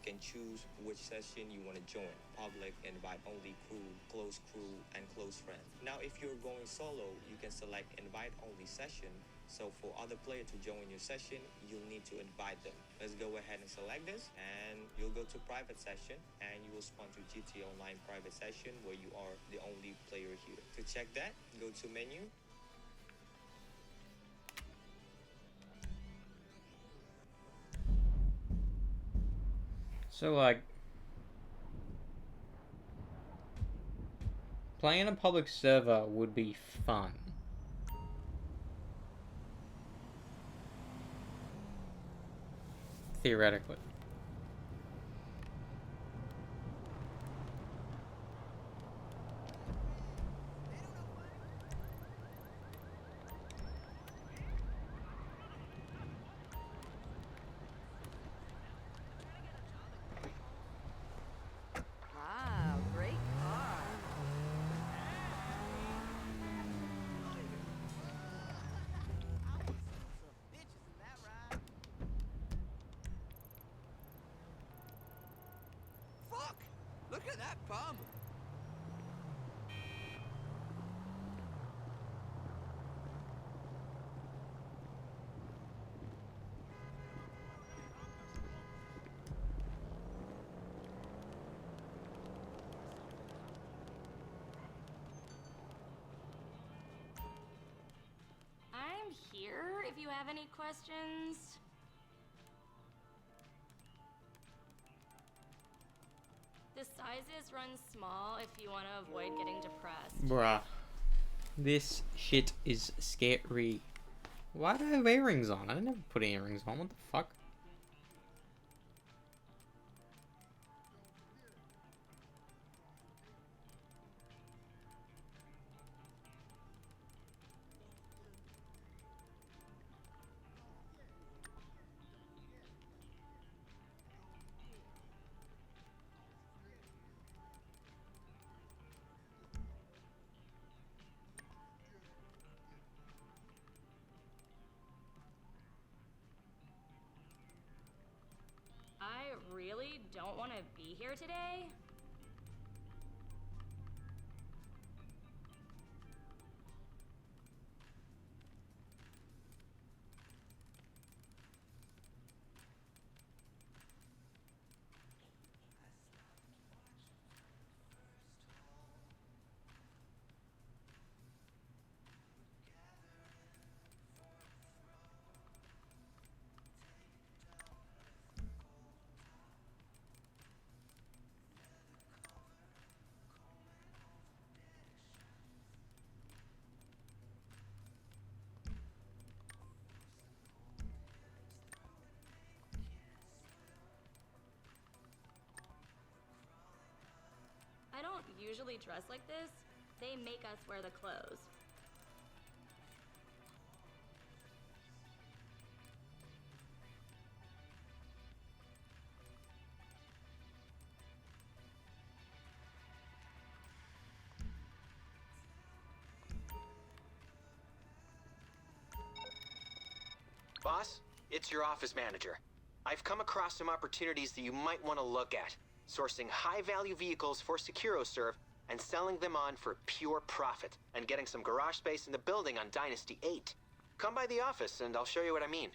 can choose which session you want to join: public, invite only, crew, and close friends. Now if you're going solo, you can select invite only session. So for other players to join your session, you'll need to invite them. Let's go ahead and select this, and you'll go to private session, and you will spawn to GTA Online private session where you are the only player here. To check that, go to menu. So, like, playing a public server would be fun. Theoretically. Wow, great car. Fuck! Look at that bum! I'm here if you have any questions. The sizes run small if you want to avoid getting depressed. Bruh. This shit is scary. Why do I have earrings on? I didn't ever put earrings on. What the fuck? I really don't want to be here today. I don't usually dress like this. They make us wear the clothes. Boss, it's your office manager. I've come across some opportunities that you might want to look at. Sourcing high-value vehicles for SecuroServe and selling them on for pure profit, and getting some garage space in the building on Dynasty 8. Come by the office and I'll show you what I mean.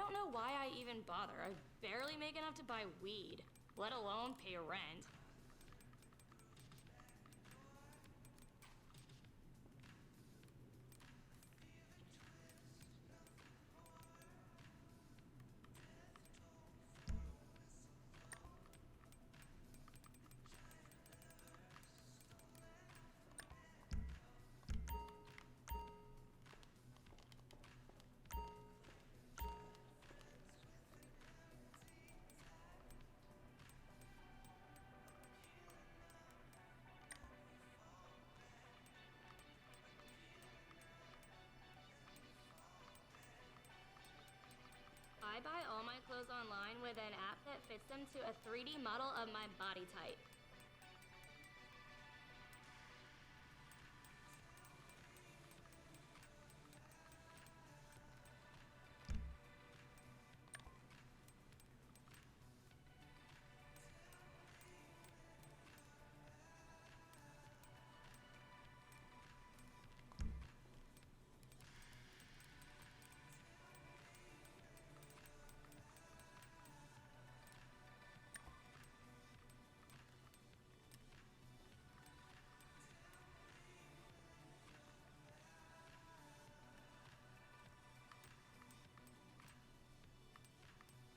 don't know why I even bother. I barely make enough to buy weed, let alone pay rent. I buy all my clothes online with an app that fits them to a 3D model of my body type.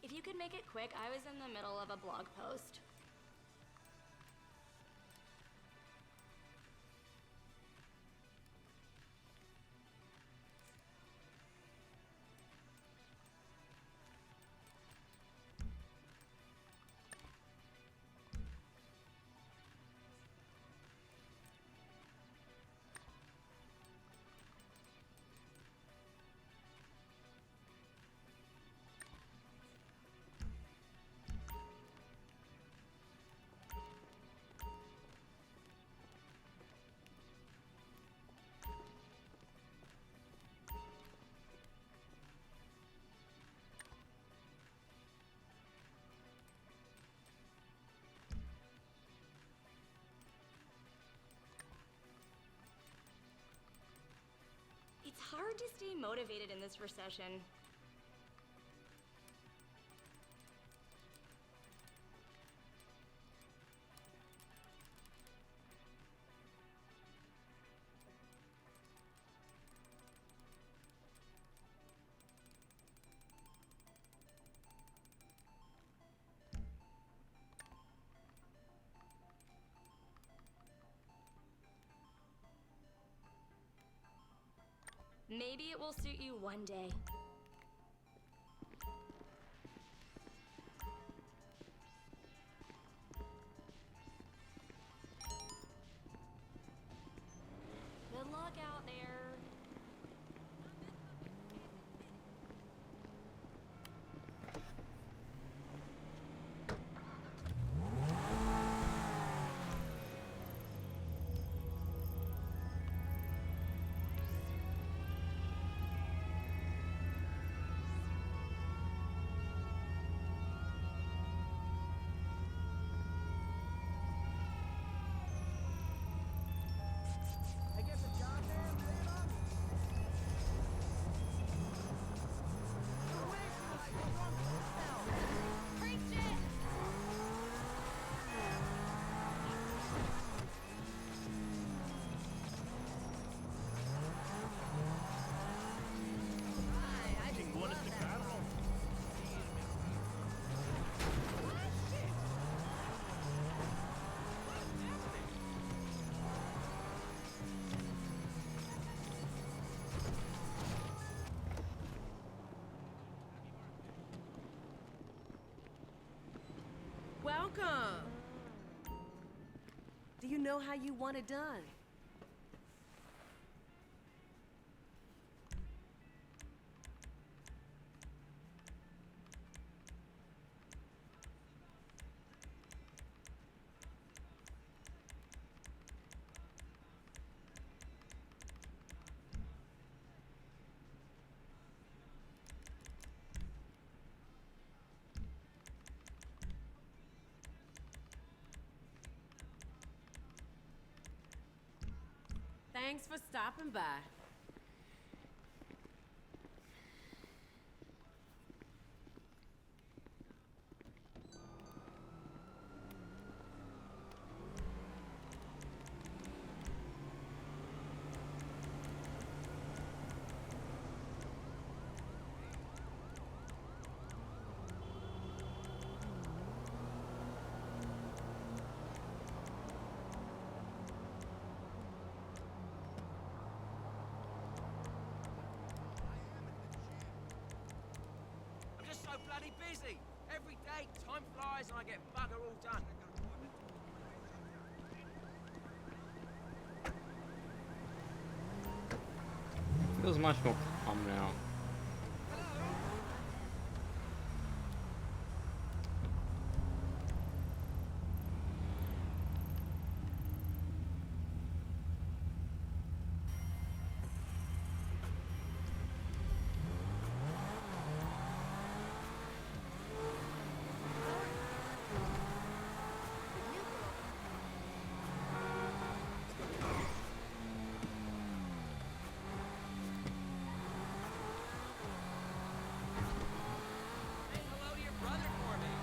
If you could make it quick, I was in the middle of a blog post. It's hard to stay motivated in this recession. Maybe it will suit you one day. Good luck out there. I guess a job there, Rayla? Preach it! I just love that song. Welcome. Do you know how you want it done? Thanks for stopping by. busy. Every day, time flies and I get bugger all done. Feels much more calm now. Say hello to your brother for me.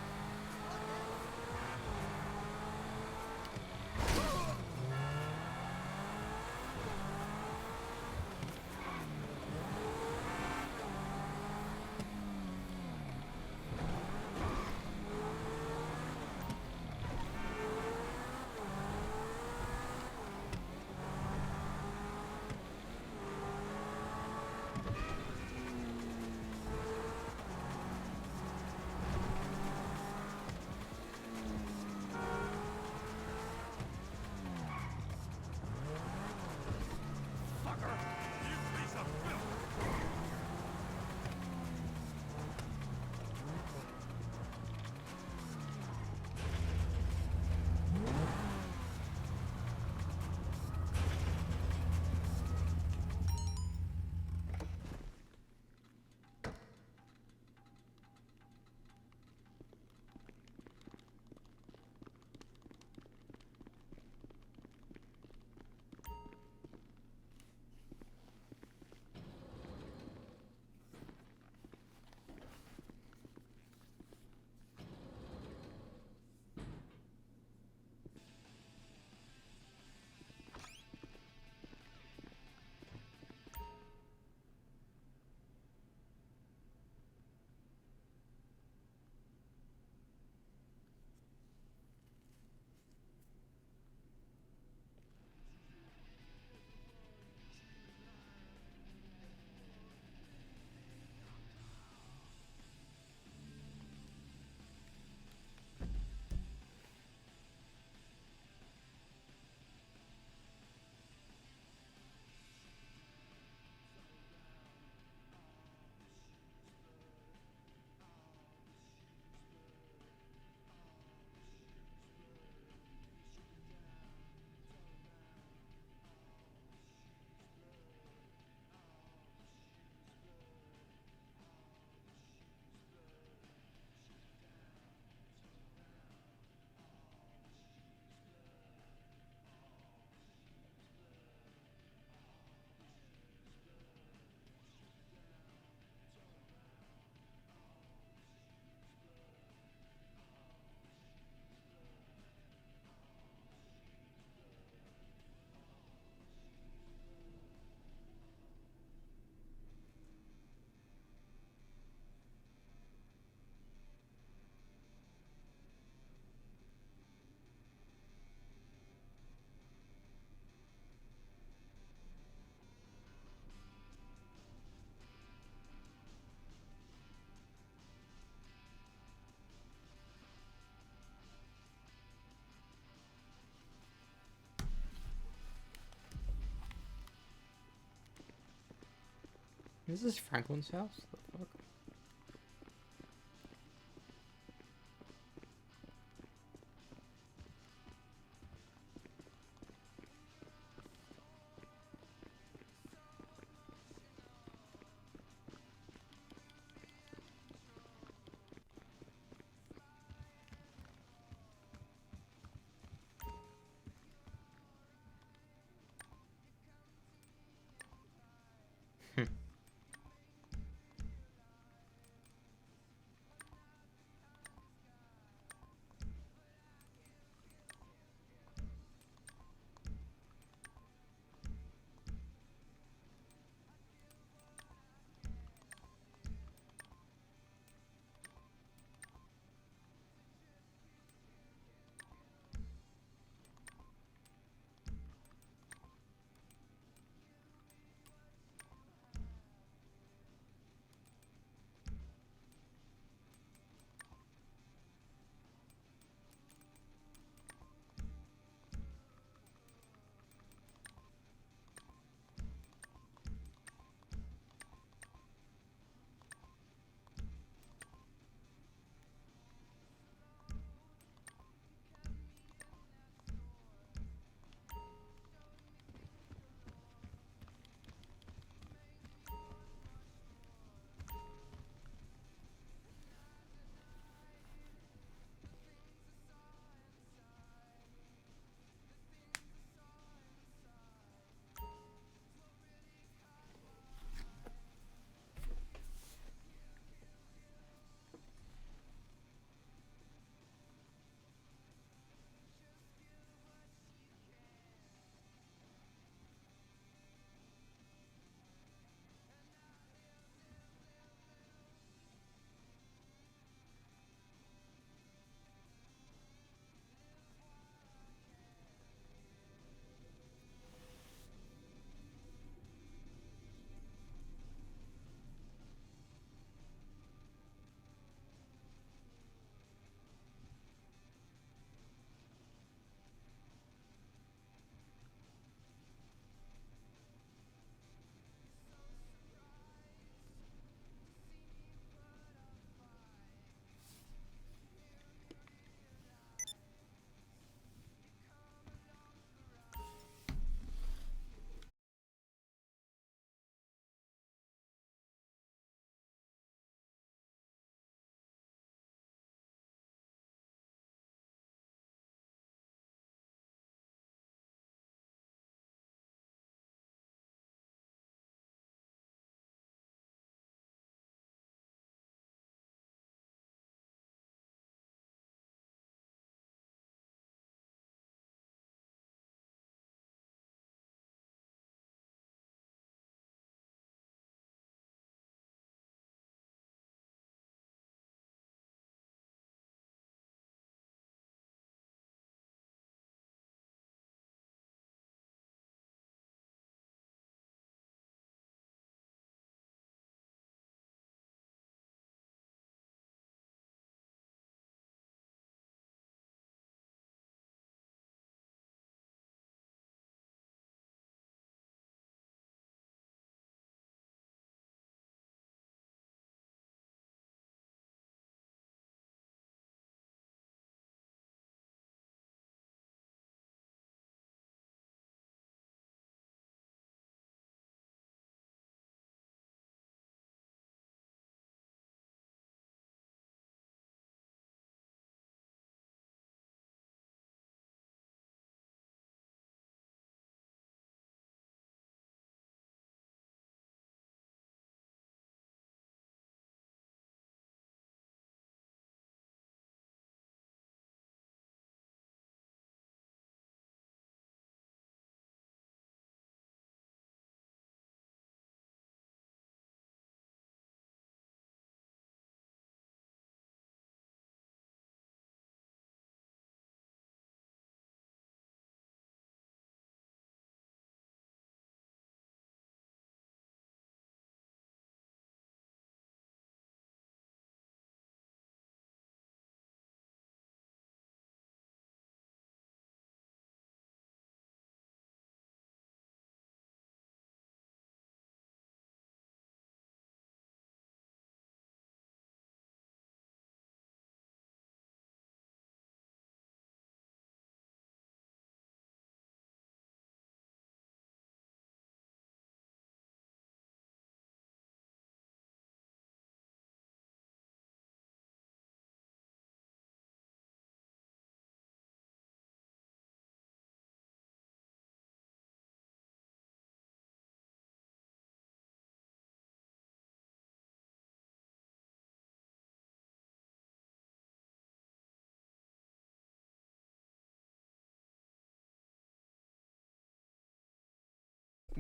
Is this Franklin's house? The fuck?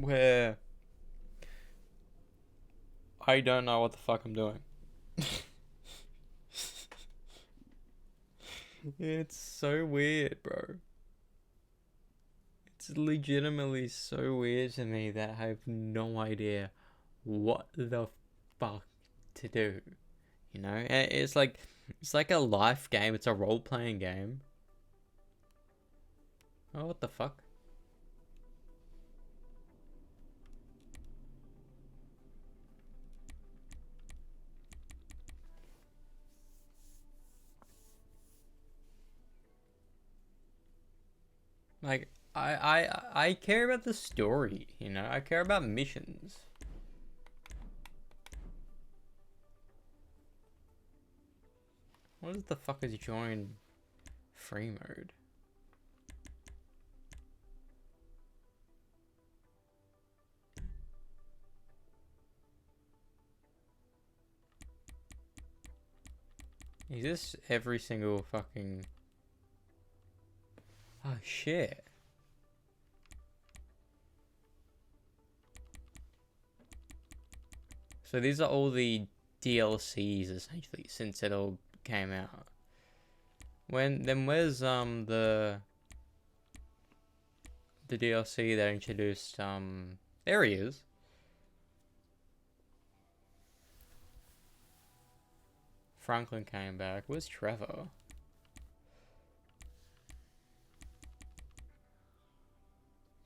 where I don't know what the fuck I'm doing. It's so weird, bro. It's legitimately so weird to me that I have no idea what the fuck to do. You know? And it's like a life game. It's a role-playing game. Oh, what the fuck? Like, I care about the story, you know? I care about missions. What the fuck is join free mode? Is this every single fucking... Oh shit. So these are all the DLCs essentially since it all came out. Where's the DLC that introduced there he is. Franklin came back. Where's Trevor?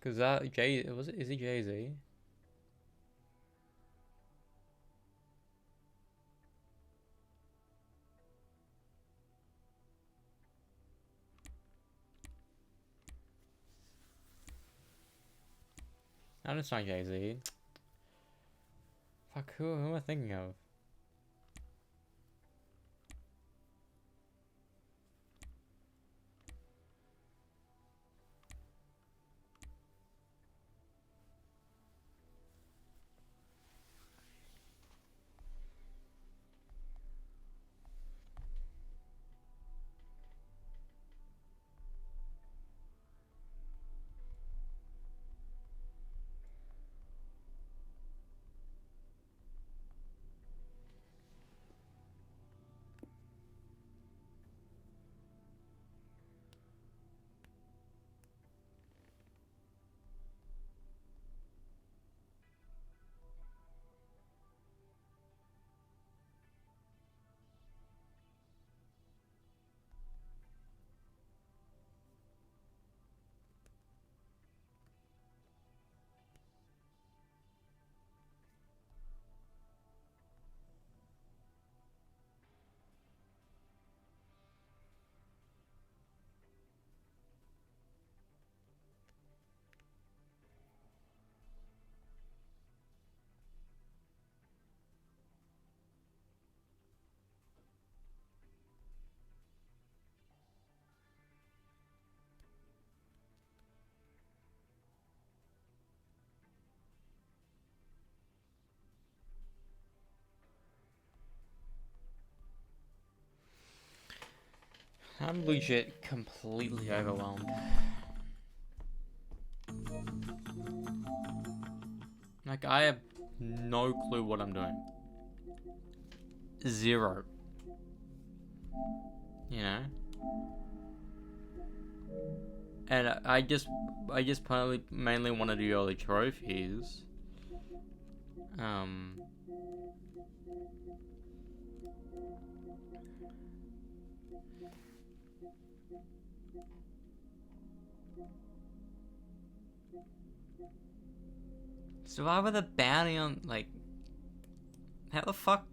Cause that is he Jay-Z? No, it's not Jay-Z. Fuck, who am I thinking of? I'm legit completely overwhelmed. Like, I have no clue what I'm doing. Zero. You know? And I just mainly want to do all the trophies. Survive with a bounty on, like, how the fuck?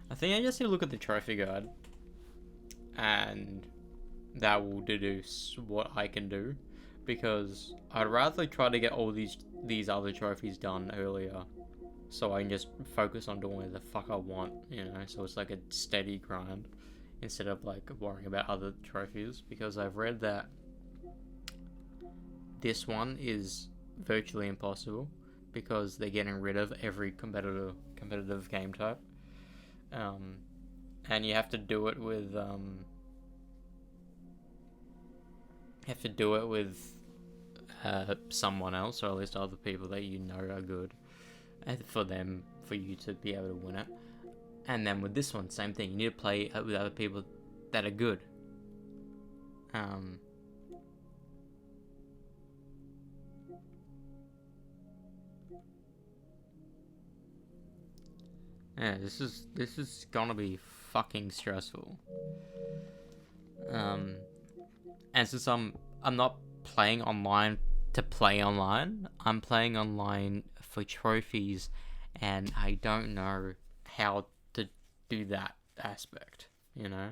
I think I just need to look at the trophy guide, and that will deduce what I can do, because I'd rather try to get all these other trophies done earlier so I can just focus on doing what the fuck I want, you know, so it's like a steady grind instead of like worrying about other trophies, because I've read that this one is virtually impossible because they're getting rid of every competitive game type, and you have to do it with someone else, or at least other people that you know are good, and for you to be able to win it. And then with this one, same thing. You need to play with other people that are good. Yeah, this is gonna be fucking stressful. And since I'm not playing online to play online, I'm playing online for trophies, and I don't know how to do that aspect, you know?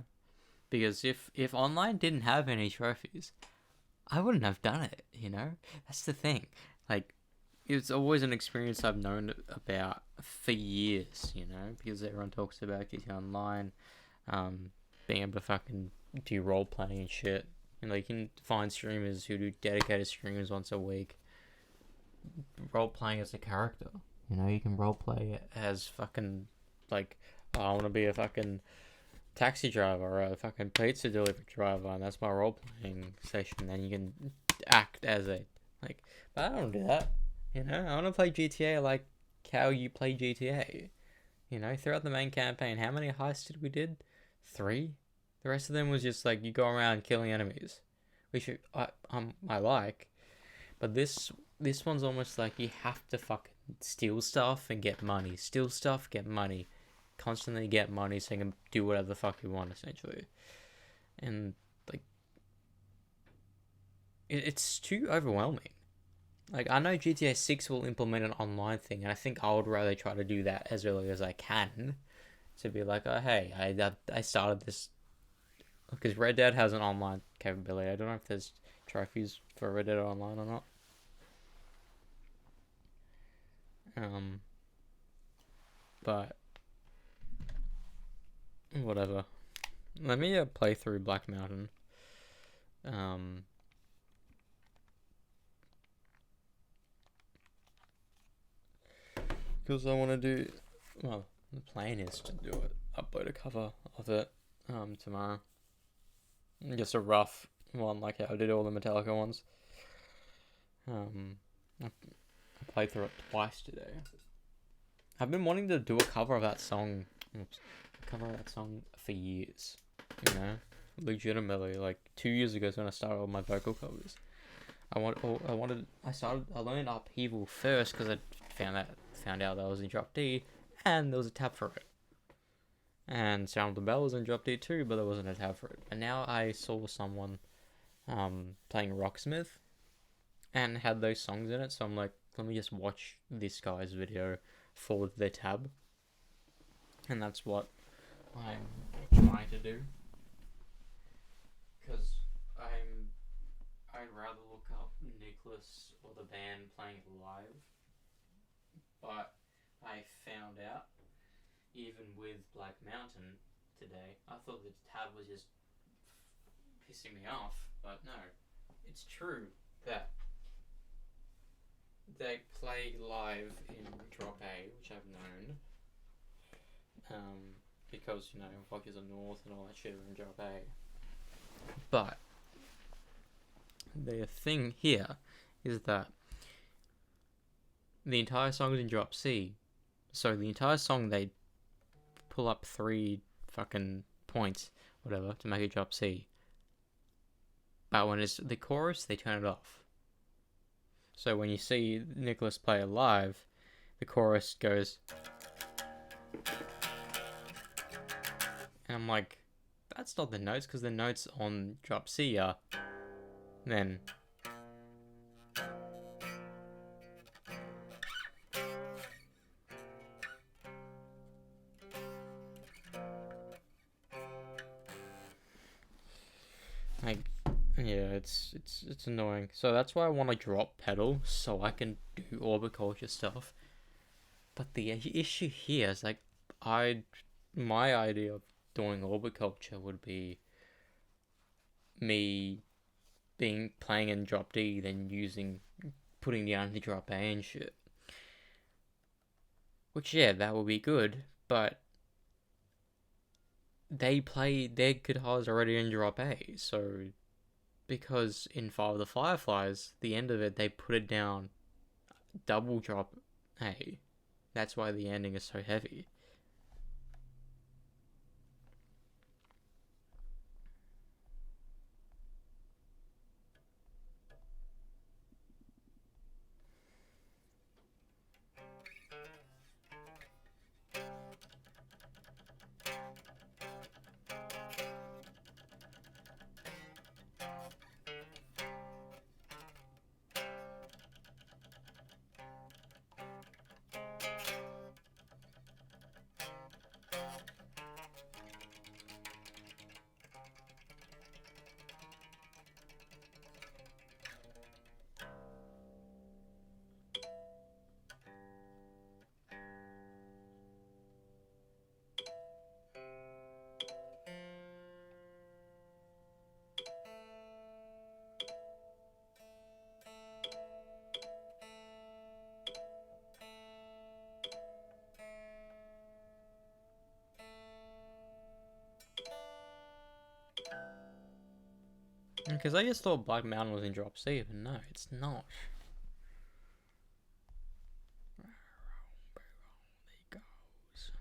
Because if online didn't have any trophies, I wouldn't have done it, you know? That's the thing. Like, it's always an experience I've known about for years, you know? Because everyone talks about GTA Online, being able to fucking do role-playing and shit. You know, you can find streamers who do dedicated streams once a week, role-playing as a character. You know, you can role-play as fucking, like, oh, I want to be a fucking taxi driver or a fucking pizza delivery driver, and that's my role-playing session. Then you can act as a, like, but I don't do that. You know, I want to play GTA like how you play GTA. You know, throughout the main campaign, how many heists did we did? 3? The rest of them was just like you go around killing enemies, which I like, but this one's almost like you have to fucking steal stuff and get money, steal stuff, get money, constantly get money so you can do whatever the fuck you want essentially, and like it's too overwhelming. Like, I know GTA 6 will implement an online thing, and I think I would rather try to do that as early as I can, to be like, oh hey, I started this. Because Red Dead has an online capability. I don't know if there's trophies for Red Dead Online or not. But whatever. Let me play through Black Mountain. Because I want to do. Well, the plan is to do it. Upload a cover of it tomorrow. Just a rough one, like how I did all the Metallica ones. I played through it twice today. I've been wanting to do a cover of that song. For years. You know, legitimately, like 2 years ago is when I started all my vocal covers. I learned Upheaval first because I found out that I was in drop D, and there was a tab for it. And Sound of the Bell was in drop D too, but there wasn't a tab for it. And now I saw someone playing Rocksmith and had those songs in it, so I'm like, let me just watch this guy's video for the tab. And that's what I'm trying to do. Because I'd rather look up Nicholas or the band playing live. But I found out, even with Black Mountain today, I thought the tab was just pissing me off, but no, it's true that they play live in Drop A, which I've known, because, you know, Vocals of North and all that shit are in Drop A. But the thing here is that the entire song is in Drop C, so the entire song they pull up 3 fucking points, whatever, to make it drop C. But when it's the chorus, they turn it off. So when you see Nicholas play it live, the chorus goes, and I'm like, that's not the notes, because the notes on drop C are then. Like, yeah, it's annoying. So that's why I want to drop pedal, so I can do Orbiculture stuff But the issue here is like, my idea of doing orbit culture would be me playing in drop D, then putting the anti-drop A and shit. Which, yeah, that would be good, but they play their guitars already in drop A, so because in Fire of the Fireflies, the end of it, they put it down double drop A. That's why the ending is so heavy. Because I just thought Black Mountain was in drop C, but no, it's not. There he goes.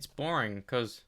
It's boring because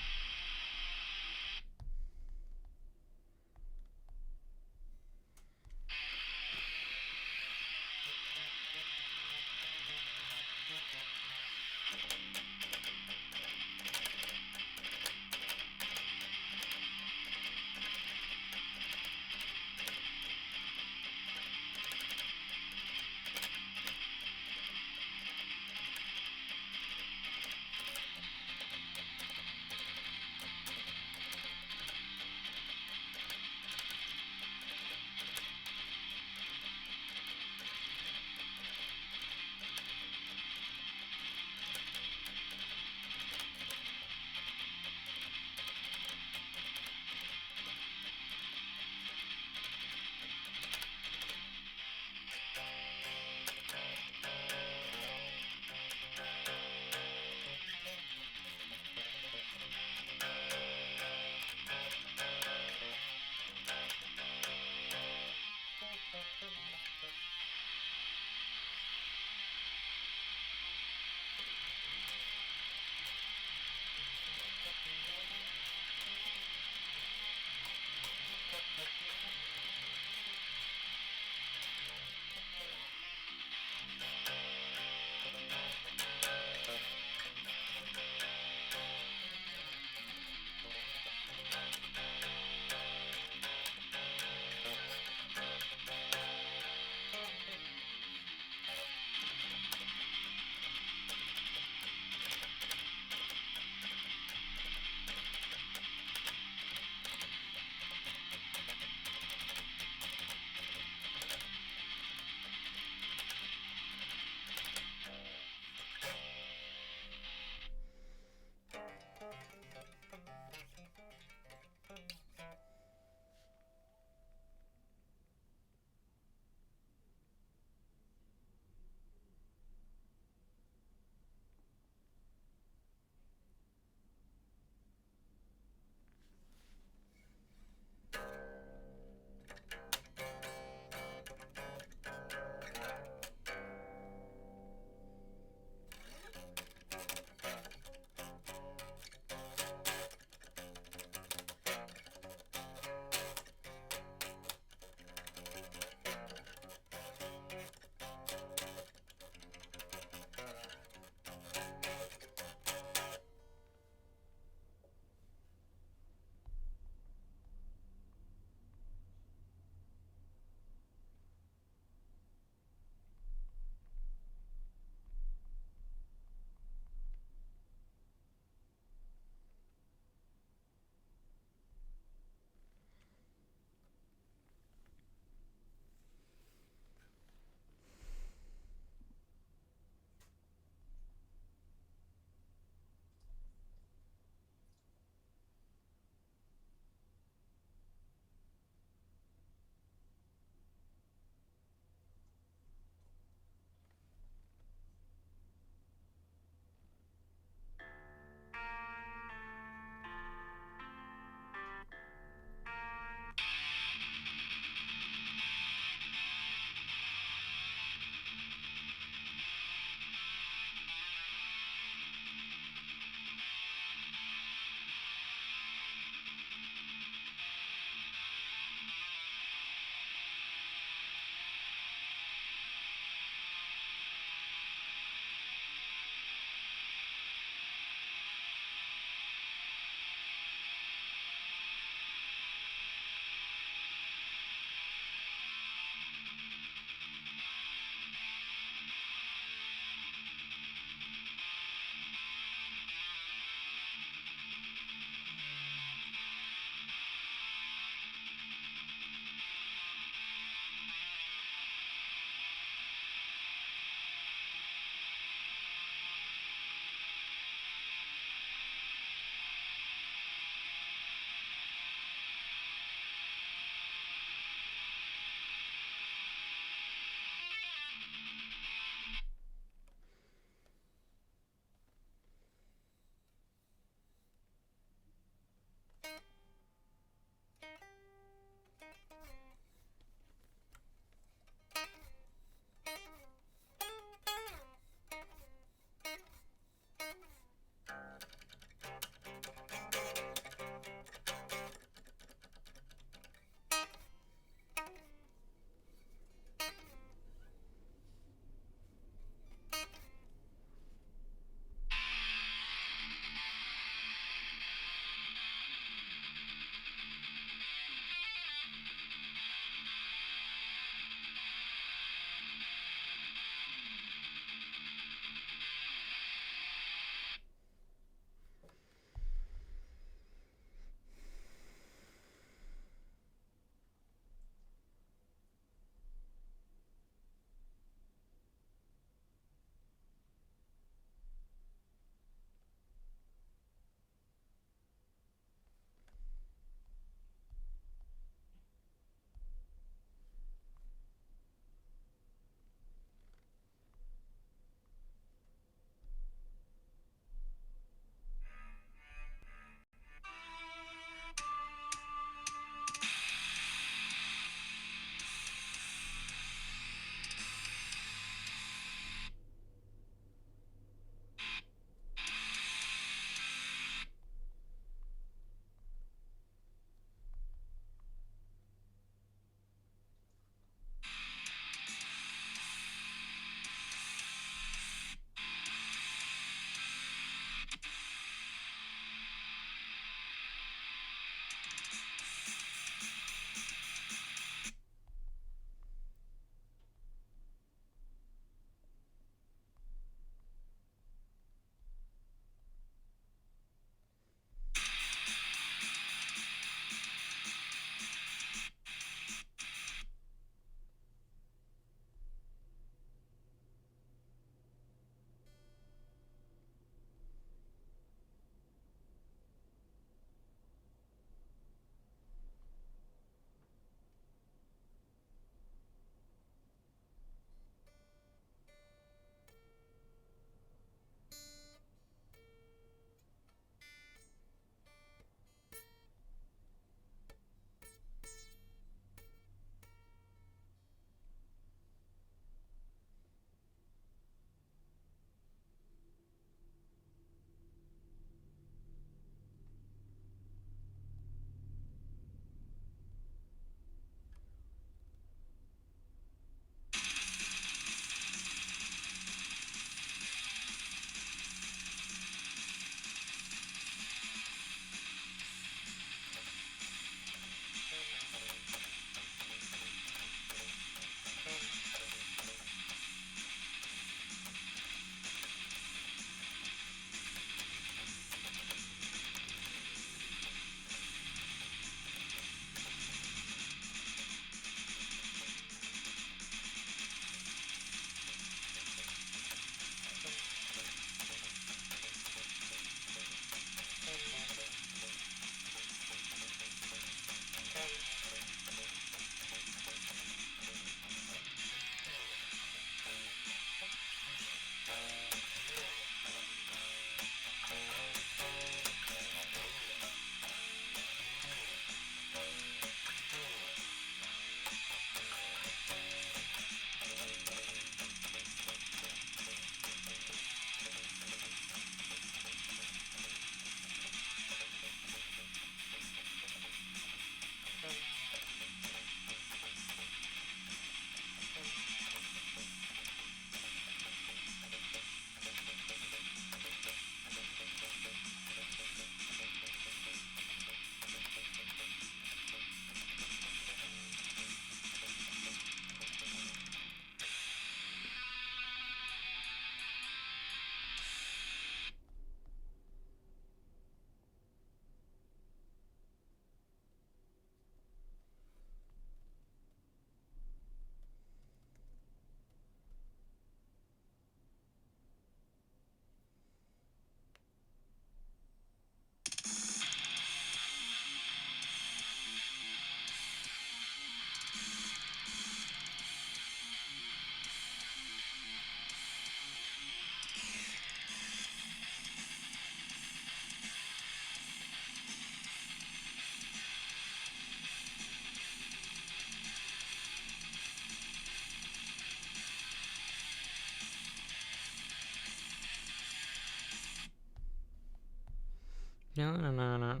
No, no, no, no.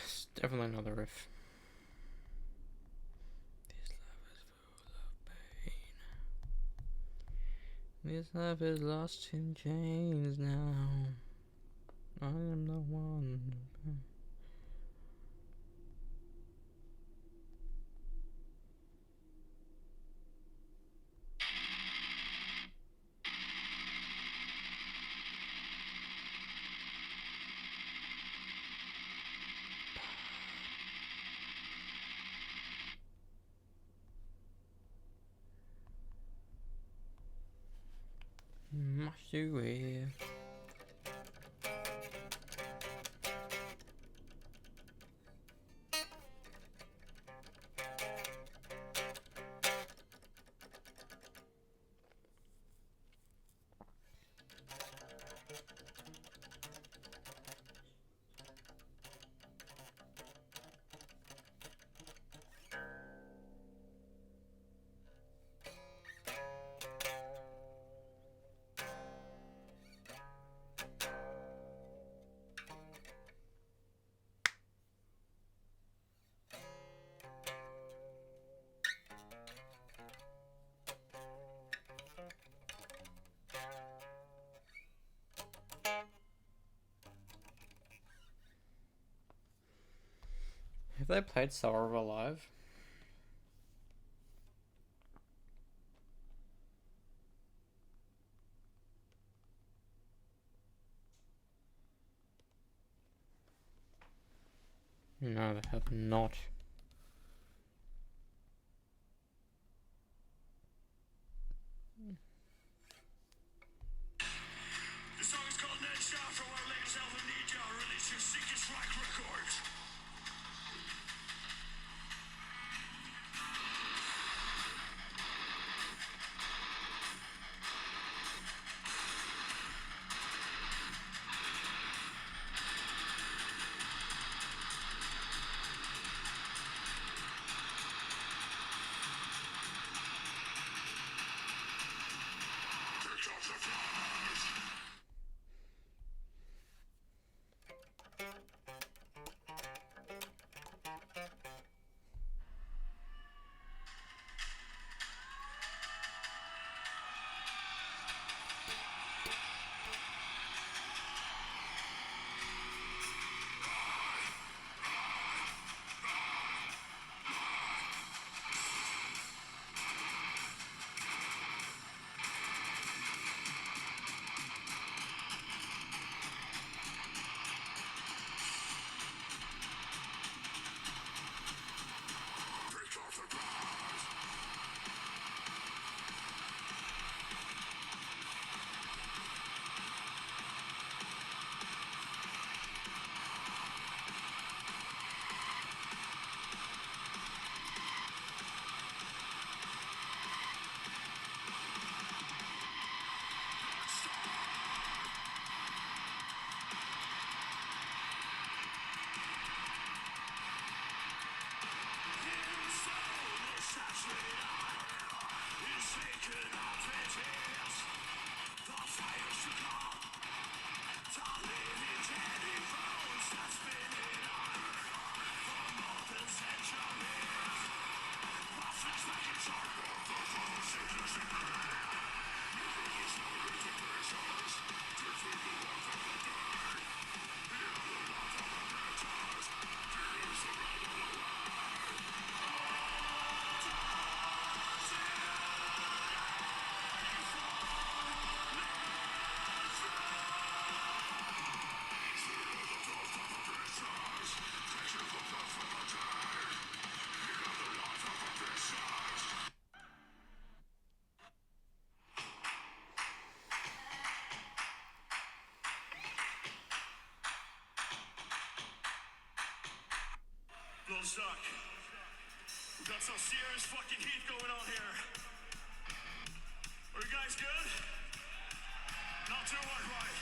It's definitely another riff. This love is lost in chains now. I am the one. Must you wear? Have they played Sorrow Alive? No, they have not. The song is called Ned Shot from our latest album, Need Ya, released to Seek and Strike Records. Bloodstock. We got some serious fucking heat going on here. Are you guys good? Not too hard, right?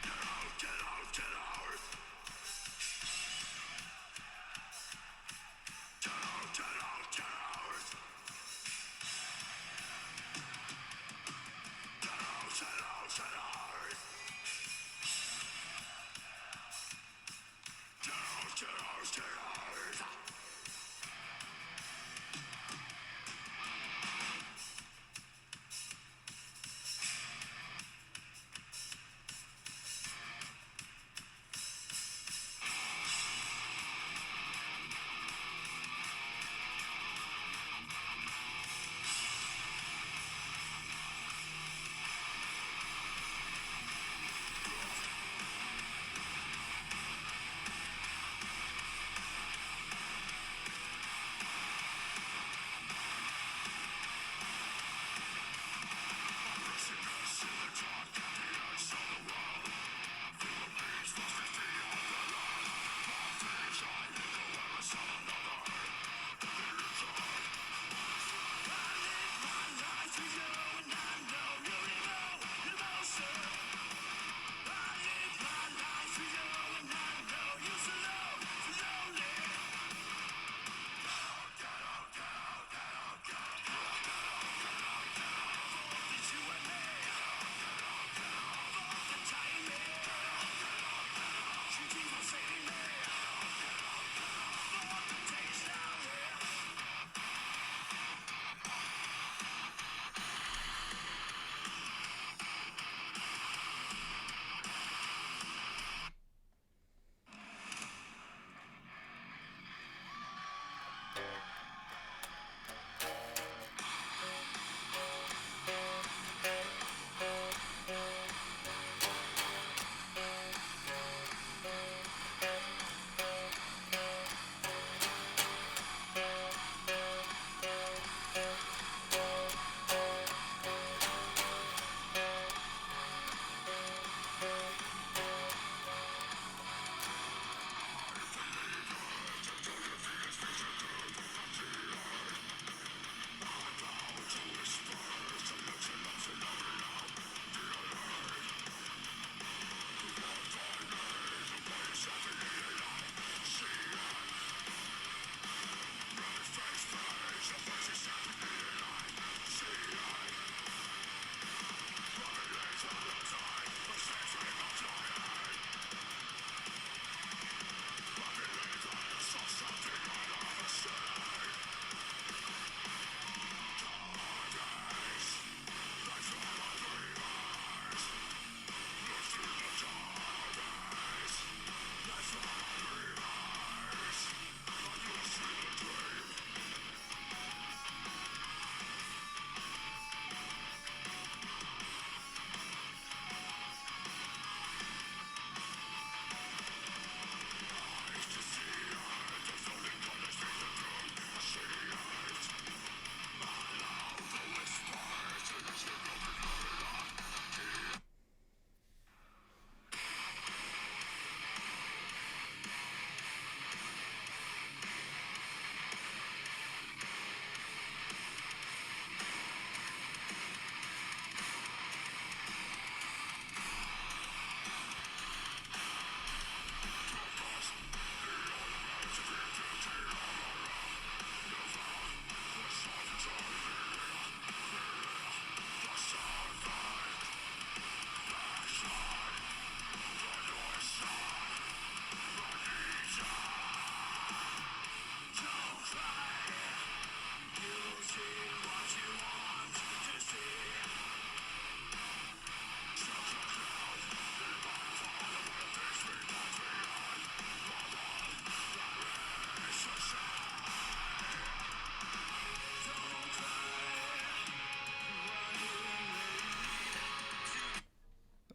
Get out, get out, get out! Get out, get out, get out! Get out, get out, get out! Get out, get out, get out!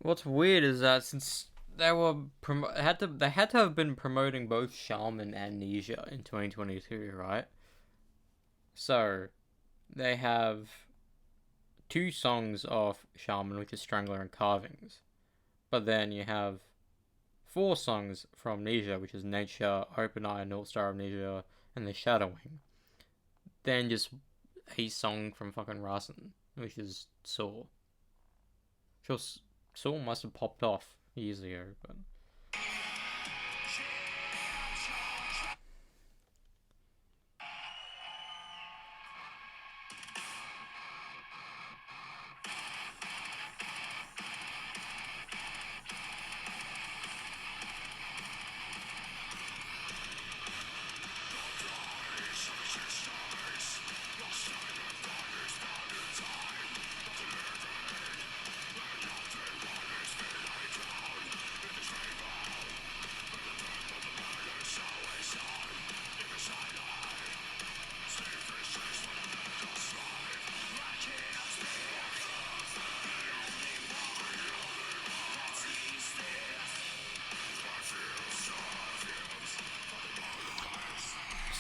what's weird is that since they were they had to have been promoting both Shaman and Nisha in 2022, right? So they have 2 songs of Shaman, which is Strangler and Carvings, but then you have 4 songs from Nisha, which is Nature, Open Eye, North Star of Nisha, and The Shadowing. Then just a song from fucking Rasen, which is Saw. Sure, Saw must have popped off years ago, but...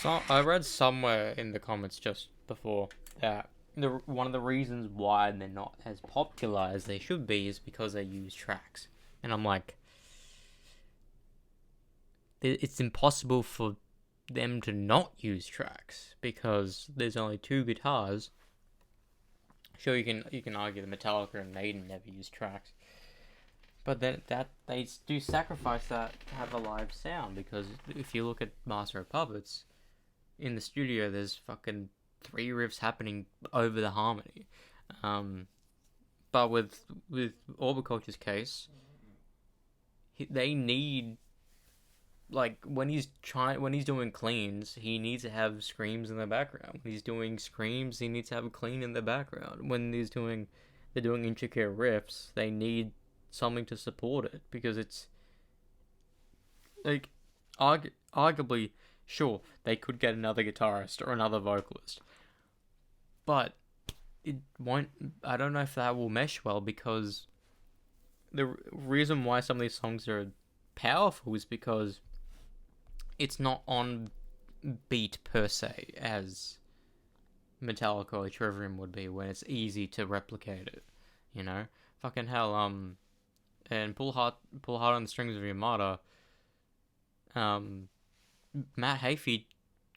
So, I read somewhere in the comments just before that one of the reasons why they're not as popular as they should be is because they use tracks. And I'm like, it's impossible for them to not use tracks because there's only 2 guitars. Sure, you can argue the Metallica and Maiden never use tracks, but then that they do sacrifice that to have a live sound, because if you look at Master of Puppets, in the studio there's fucking 3 riffs happening over the harmony. But with Orbiculture's case, they need, like, when he's doing cleans, he needs to have screams in the background. When he's doing screams, he needs to have a clean in the background. When they're doing intricate riffs, they need something to support it, because it's like arguably, sure, they could get another guitarist or another vocalist, but it won't. I don't know if that will mesh well, because the reason why some of these songs are powerful is because it's not on beat per se as Metallica or Trivium would be, when it's easy to replicate it. You know, fucking hell. And Pull Hard on the Strings of Yamada. Matt Hayfie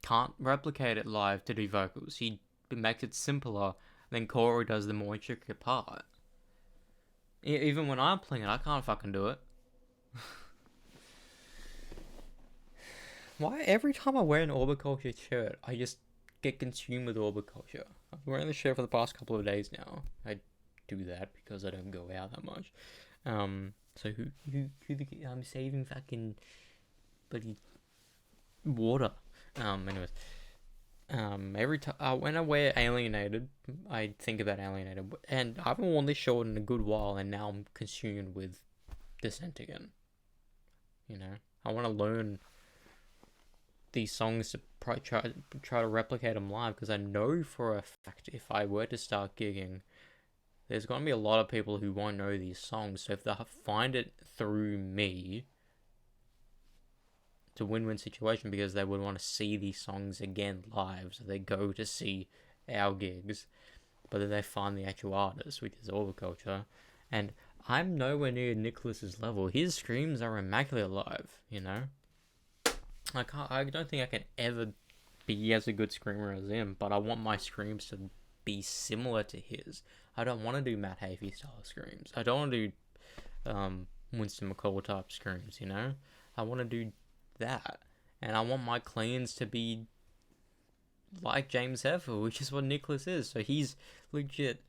can't replicate it live to do vocals. He makes it simpler, then Corey does the more intricate part. Even when I'm playing it, I can't fucking do it. Why every time I wear an Orbiculture shirt, I just get consumed with Orbiculture? I've been wearing the shirt for the past couple of days now. I do that because I don't go out that much. So I'm saving fucking bloody water. Anyways, every time when I wear Alienated, I think about Alienated, and I haven't worn this shirt in a good while, and now I'm consumed with Descent again. You know, I want to learn these songs to try to replicate them live, because I know for a fact if I were to start gigging, there's going to be a lot of people who won't know these songs. So if they find it through me, it's a win-win situation, because they would want to see these songs again live. So they go to see our gigs, but then they find the actual artist, which is Orbiculture. And I'm nowhere near Nicholas's level. His screams are immaculate live, you know? I don't think I can ever be as a good screamer as him, but I want my screams to be similar to his. I don't want to do Matt Hafey style screams. I don't want to do Winston McCall type screams, you know? I want to do that. And I want my cleans to be like James Hetfield, which is what Nicholas is. So he's legit.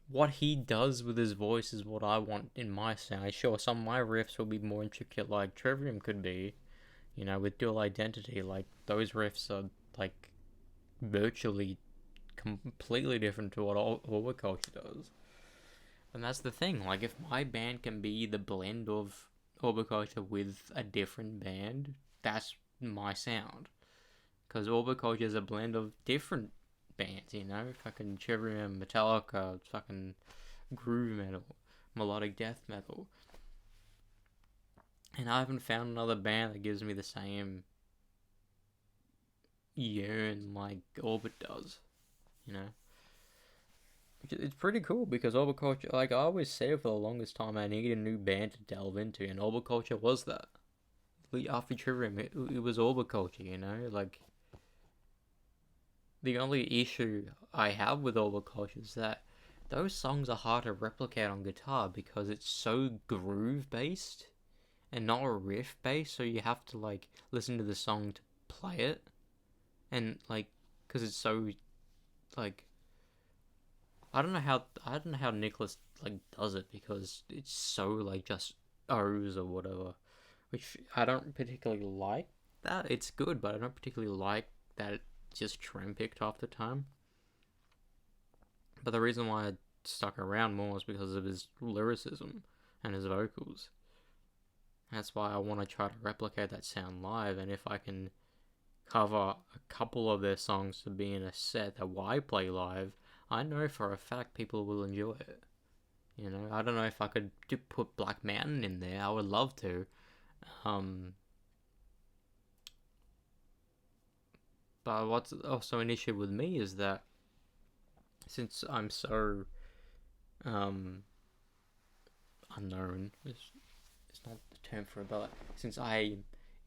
What he does with his voice is what I want in my sound. Sure, some of my riffs will be more intricate like Trivium could be, you know, with Dual Identity. Like, those riffs are, like, virtually completely different to what Orbiculture does. And that's the thing, like, if my band can be the blend of Orbiculture with a different band, that's my sound. Because Orbiculture is a blend of different bands, you know? Fucking Trivium, Metallica, fucking groove metal. melodic death metal. And I haven't found another band that gives me the same yearn like Orbit does, you know? It's pretty cool because Orbit Culture, like I always said for the longest time, I needed a new band to delve into, and Orbit Culture was that. After Trivium, it was Orbit Culture, you know? Like, the only issue I have with Orbit Culture is that those songs are hard to replicate on guitar because it's so groove based and not riff based, so you have to like listen to the song to play it, and like because it's so like I don't know how Nicholas like does it because it's so like just O's or whatever, which I don't particularly like. That it's good, but I don't particularly like that it's just trim picked half the time. But the reason why I stuck around more is because of his lyricism and his vocals. That's why I want to try to replicate that sound live, and if I can cover a couple of their songs to be in a set that I play live, I know for a fact people will enjoy it. You know, I don't know if I could put Black Mountain in there. I would love to. But what's also an issue with me is that since I'm so unknown, it's not the term for it, but since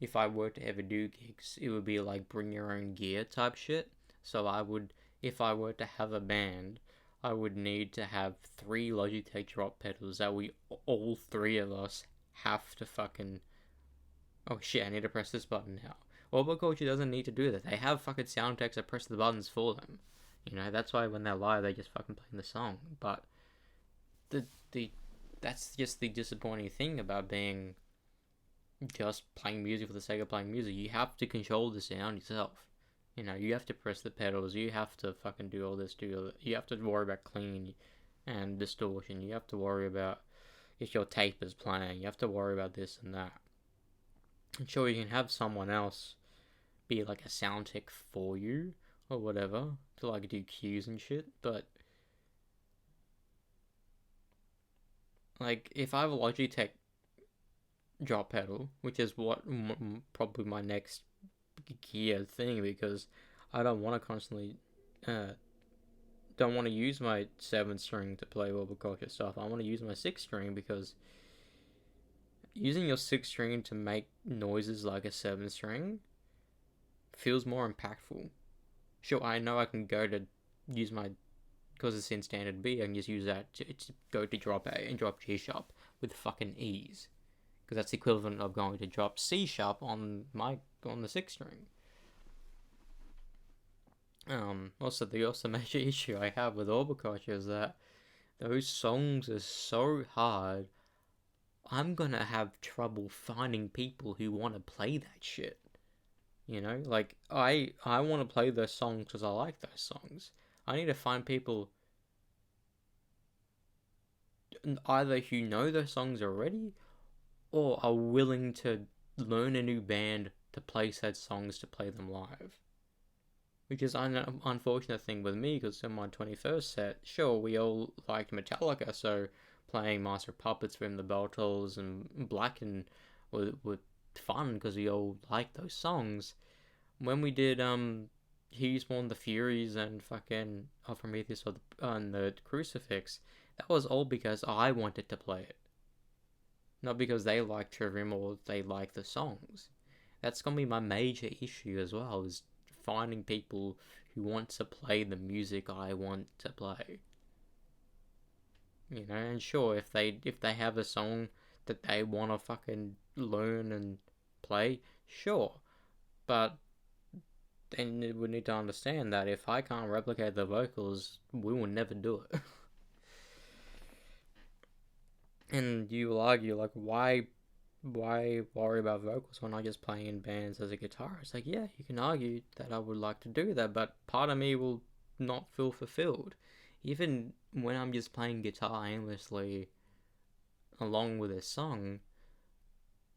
if I were to ever do gigs, it would be like bring your own gear type shit. So I would, if I were to have a band, I would need to have 3 Logitech drop pedals that all 3 of us have to fucking... Oh shit, I need to press this button now. Orbit Culture doesn't need to do that. They have fucking sound techs that press the buttons for them. You know, that's why when they're live, they just fucking play the song. But that's just the disappointing thing about being just playing music for the sake of playing music. You have to control the sound yourself. You know, you have to press the pedals. You have to fucking do all this. You have to worry about clean and distortion. You have to worry about if your tape is playing. You have to worry about this and that. And sure, you can have someone else be like a sound tech for you or whatever to like do cues and shit, but like if I have a Logitech drop pedal, which is what probably my next gear thing, because I don't want to constantly don't want to use my 7-string to play Orbit Culture stuff. I want to use my 6-string because using your 6-string to make noises like a 7-string feels more impactful. Sure, I know I can go to use my, because it's in standard B, I can just use that to go to drop A and drop G sharp with fucking ease. Because that's the equivalent of going to drop C sharp on the 6-string. Also, the major issue I have with Orbit Culture is that those songs are so hard, I'm gonna have trouble finding people who want to play that shit. You know, like, I want to play those songs because I like those songs. I need to find people either who know those songs already or are willing to learn a new band to play said songs to play them live. Which is an unfortunate thing with me, because in my 21st set, sure, we all liked Metallica, so playing Master of Puppets, From the Bell Tolls, and Blackened were fun, because we all liked those songs. When we did, He Spawned the Furies and fucking Prometheus and the Crucifix, that was all because I wanted to play it. Not because they liked Trivium or they liked the songs. That's gonna be my major issue as well, is finding people who want to play the music I want to play. You know, and sure, if they have a song that they want to fucking learn and play, sure. But then we need to understand that if I can't replicate the vocals, we will never do it. And you will argue, like, why worry about vocals when I just play in bands as a guitarist? Like, yeah, you can argue that I would like to do that, but part of me will not feel fulfilled. Even when I'm just playing guitar aimlessly along with a song,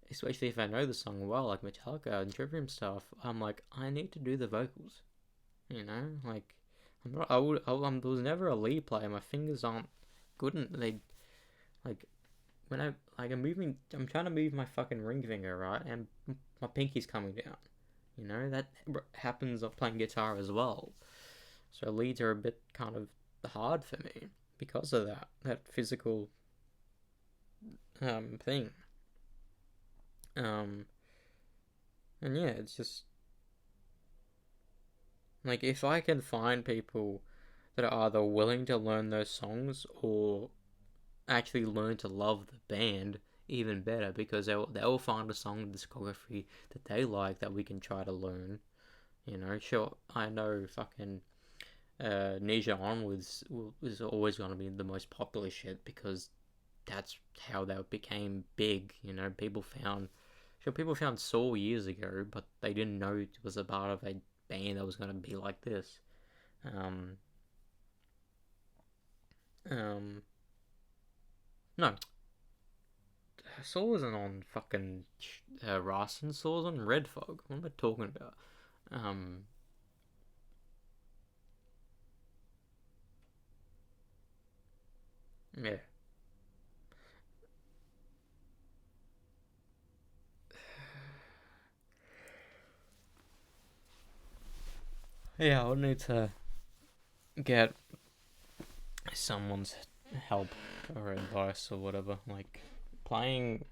especially if I know the song well, like Metallica and Trivium stuff, I'm like, I need to do the vocals. You know, like, there was never a lead player. My fingers aren't good, and Like, when I'm trying to move my fucking ring finger, right, and my pinky's coming down. You know, that happens of playing guitar as well. So leads are a bit kind of hard for me because of that physical thing. And yeah, it's just like, if I can find people that are either willing to learn those songs or actually learn to love the band, even better, because they'll find a song in discography that they like that we can try to learn. You know, sure, I know fucking Ninja Onwards is always going to be the most popular shit because that's how they became big. You know, people found Saw years ago, but they didn't know it was a part of a band that was going to be like this. No, Saw wasn't on fucking Rasen. Saw was on Red Fog. What am I talking about? Yeah. Yeah, I'll need to get someone's help or advice or whatever. Like, playing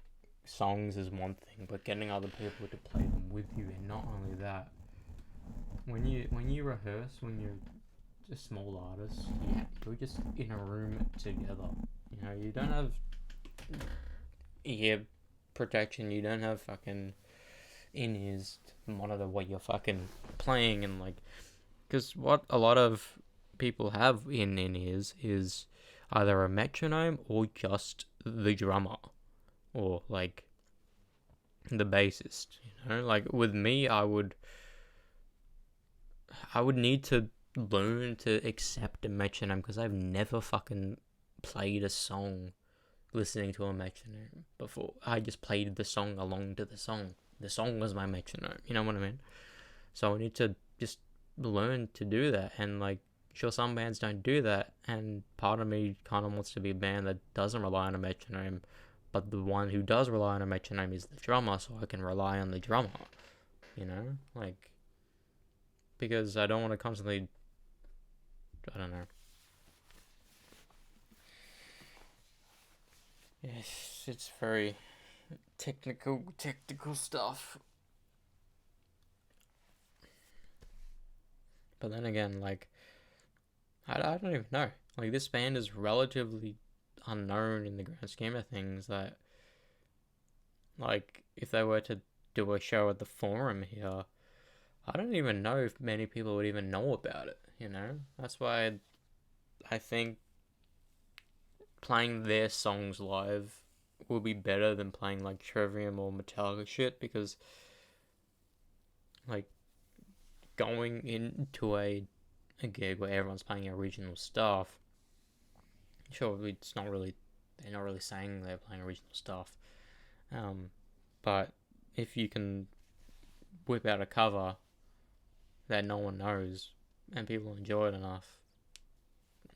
songs is one thing, but getting other people to play them with you, and not only that, when you rehearse, when you're a small artist, you're just in a room together. You know, you don't have ear protection, you don't have fucking in-ears to monitor what you're fucking playing, and like, because what a lot of people have in-ears is either a metronome or just the drummer, or like the bassist. You know, like with me, I would need to learn to accept a metronome because I've never fucking played a song listening to a metronome before. I just played the song along to the song. The song was my metronome. You know what I mean? So I need to just learn to do that. And like, sure, some bands don't do that, and part of me kind of wants to be a band that doesn't rely on a metronome, but the one who does rely on a metronome is the drummer, so I can rely on the drummer. You know, like, because I don't want to constantly, I don't know. Yes, it's very technical stuff. But then again, like, I don't even know. Like, this band is relatively unknown in the grand scheme of things. That, like, if they were to do a show at the Forum here, I don't even know if many people would even know about it, you know? That's why I think playing their songs live will be better than playing, like, Trivium or Metallica shit, because, like, going into a gig where everyone's playing original stuff, sure, it's not really, they're not really saying they're playing original stuff, but if you can whip out a cover that no one knows and people enjoy it enough,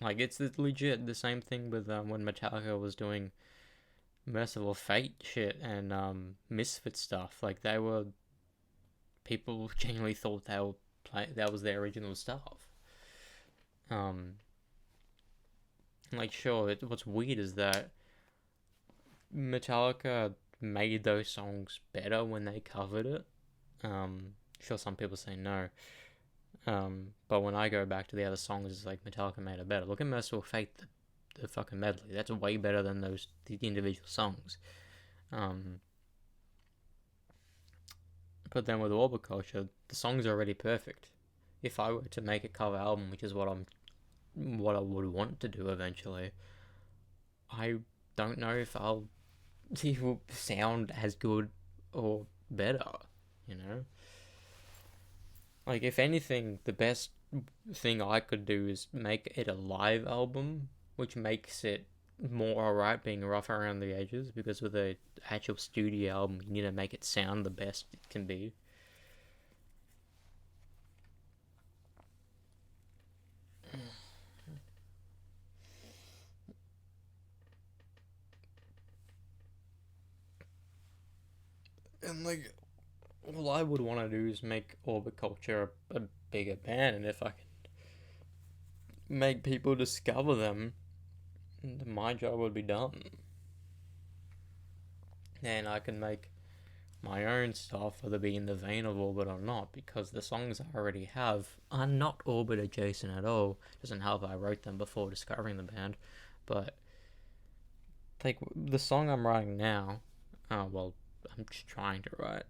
like, it's legit the same thing with when Metallica was doing Merciful Fate shit and Misfit stuff. Like, people genuinely thought that was their original stuff. Like, sure, what's weird is that Metallica made those songs better when they covered it. Sure, some people say no. But when I go back to the other songs, it's like Metallica made it better. Look at Merciful Fate, the fucking medley. That's way better than the individual songs. But then with Orbit Culture, the songs are already perfect. If I were to make a cover album, which is what I would want to do eventually, I don't know if it will sound as good or better, you know? Like, if anything, the best thing I could do is make it a live album, which makes it more alright being rough around the edges, because with a actual studio album, you need to make it sound the best it can be. And like, all I would want to do is make Orbit Culture a bigger band, and if I can make people discover them, my job would be done. And I can make my own stuff, whether it be in the vein of Orbit or not, because the songs I already have are not Orbit adjacent at all. Doesn't help I wrote them before discovering the band, but like the song I'm writing now, well, I'm just trying to write,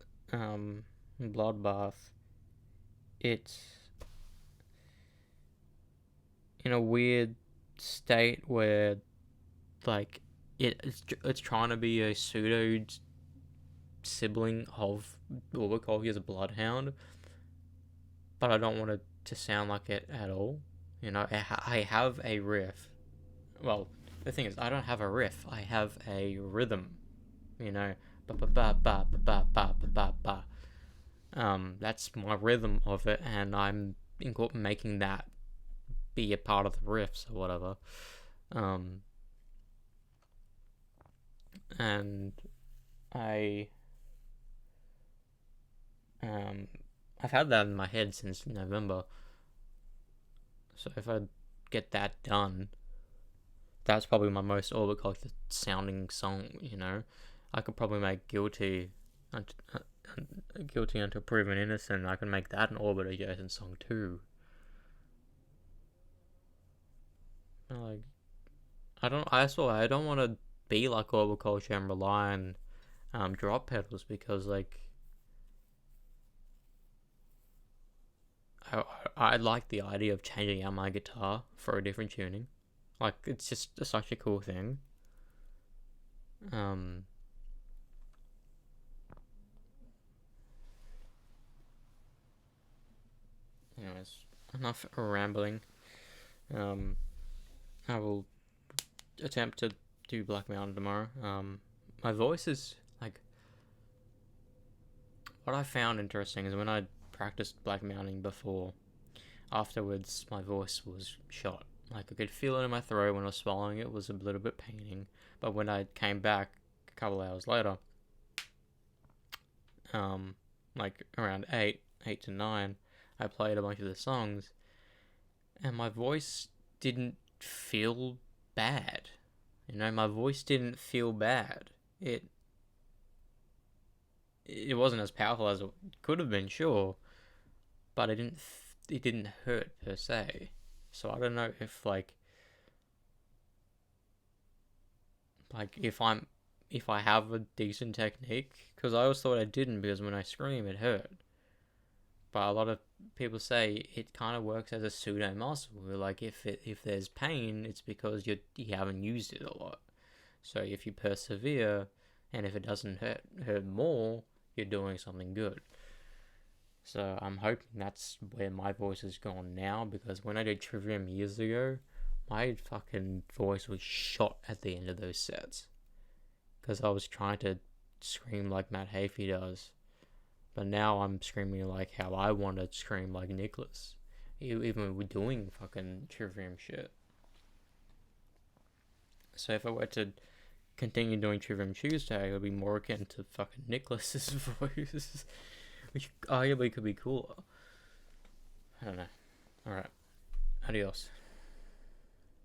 Bloodbath, it's in a weird state where like it's trying to be a pseudo sibling of Orbit Culture's Bloodhound, but I don't want it to sound like it at all. You know, I have a riff. Well, the thing is, I don't have a riff. I have a rhythm. You know, ba ba ba ba ba ba ba ba ba. That's my rhythm of it, and I'm making that be a part of the riffs or whatever. And I've had that in my head since November. So if I get that done, that's probably my most Orbit Culture sounding song, you know. I could probably make Guilty Until Proven Innocent. I can make that an Orbit adjacent song too. Like, I don't want to be like Orbit Culture and rely on drop pedals, because like I like the idea of changing out my guitar for a different tuning. Like, it's just such a cool thing. Anyways, enough rambling. I will attempt to do Black Mountain tomorrow. My voice is like, what I found interesting is when I practiced Black Mountain before, afterwards my voice was shot. Like, I could feel it in my throat when I was swallowing. It was a little bit paining, but when I came back a couple hours later, like around 8 to 9, I played a bunch of the songs, and my voice didn't feel bad. You know, my voice didn't feel bad. It wasn't as powerful as it could have been, sure, but it didn't hurt per se. So I don't know if like if I have a decent technique, because I always thought I didn't, because when I scream it hurt. But a lot of people say it kind of works as a pseudo muscle. Like, if there's pain, it's because you haven't used it a lot. So if you persevere, and if it doesn't hurt more, you're doing something good. So I'm hoping that's where my voice has gone now, because when I did Trivium years ago, my fucking voice was shot at the end of those sets, because I was trying to scream like Matt Hafey does. But now I'm screaming like how I want to scream like Nicholas, even with doing fucking Trivium shit. So if I were to continue doing Trivium Tuesday, it would be more akin to fucking Nicholas's voice, which arguably could be cooler. I don't know. Alright. Adios.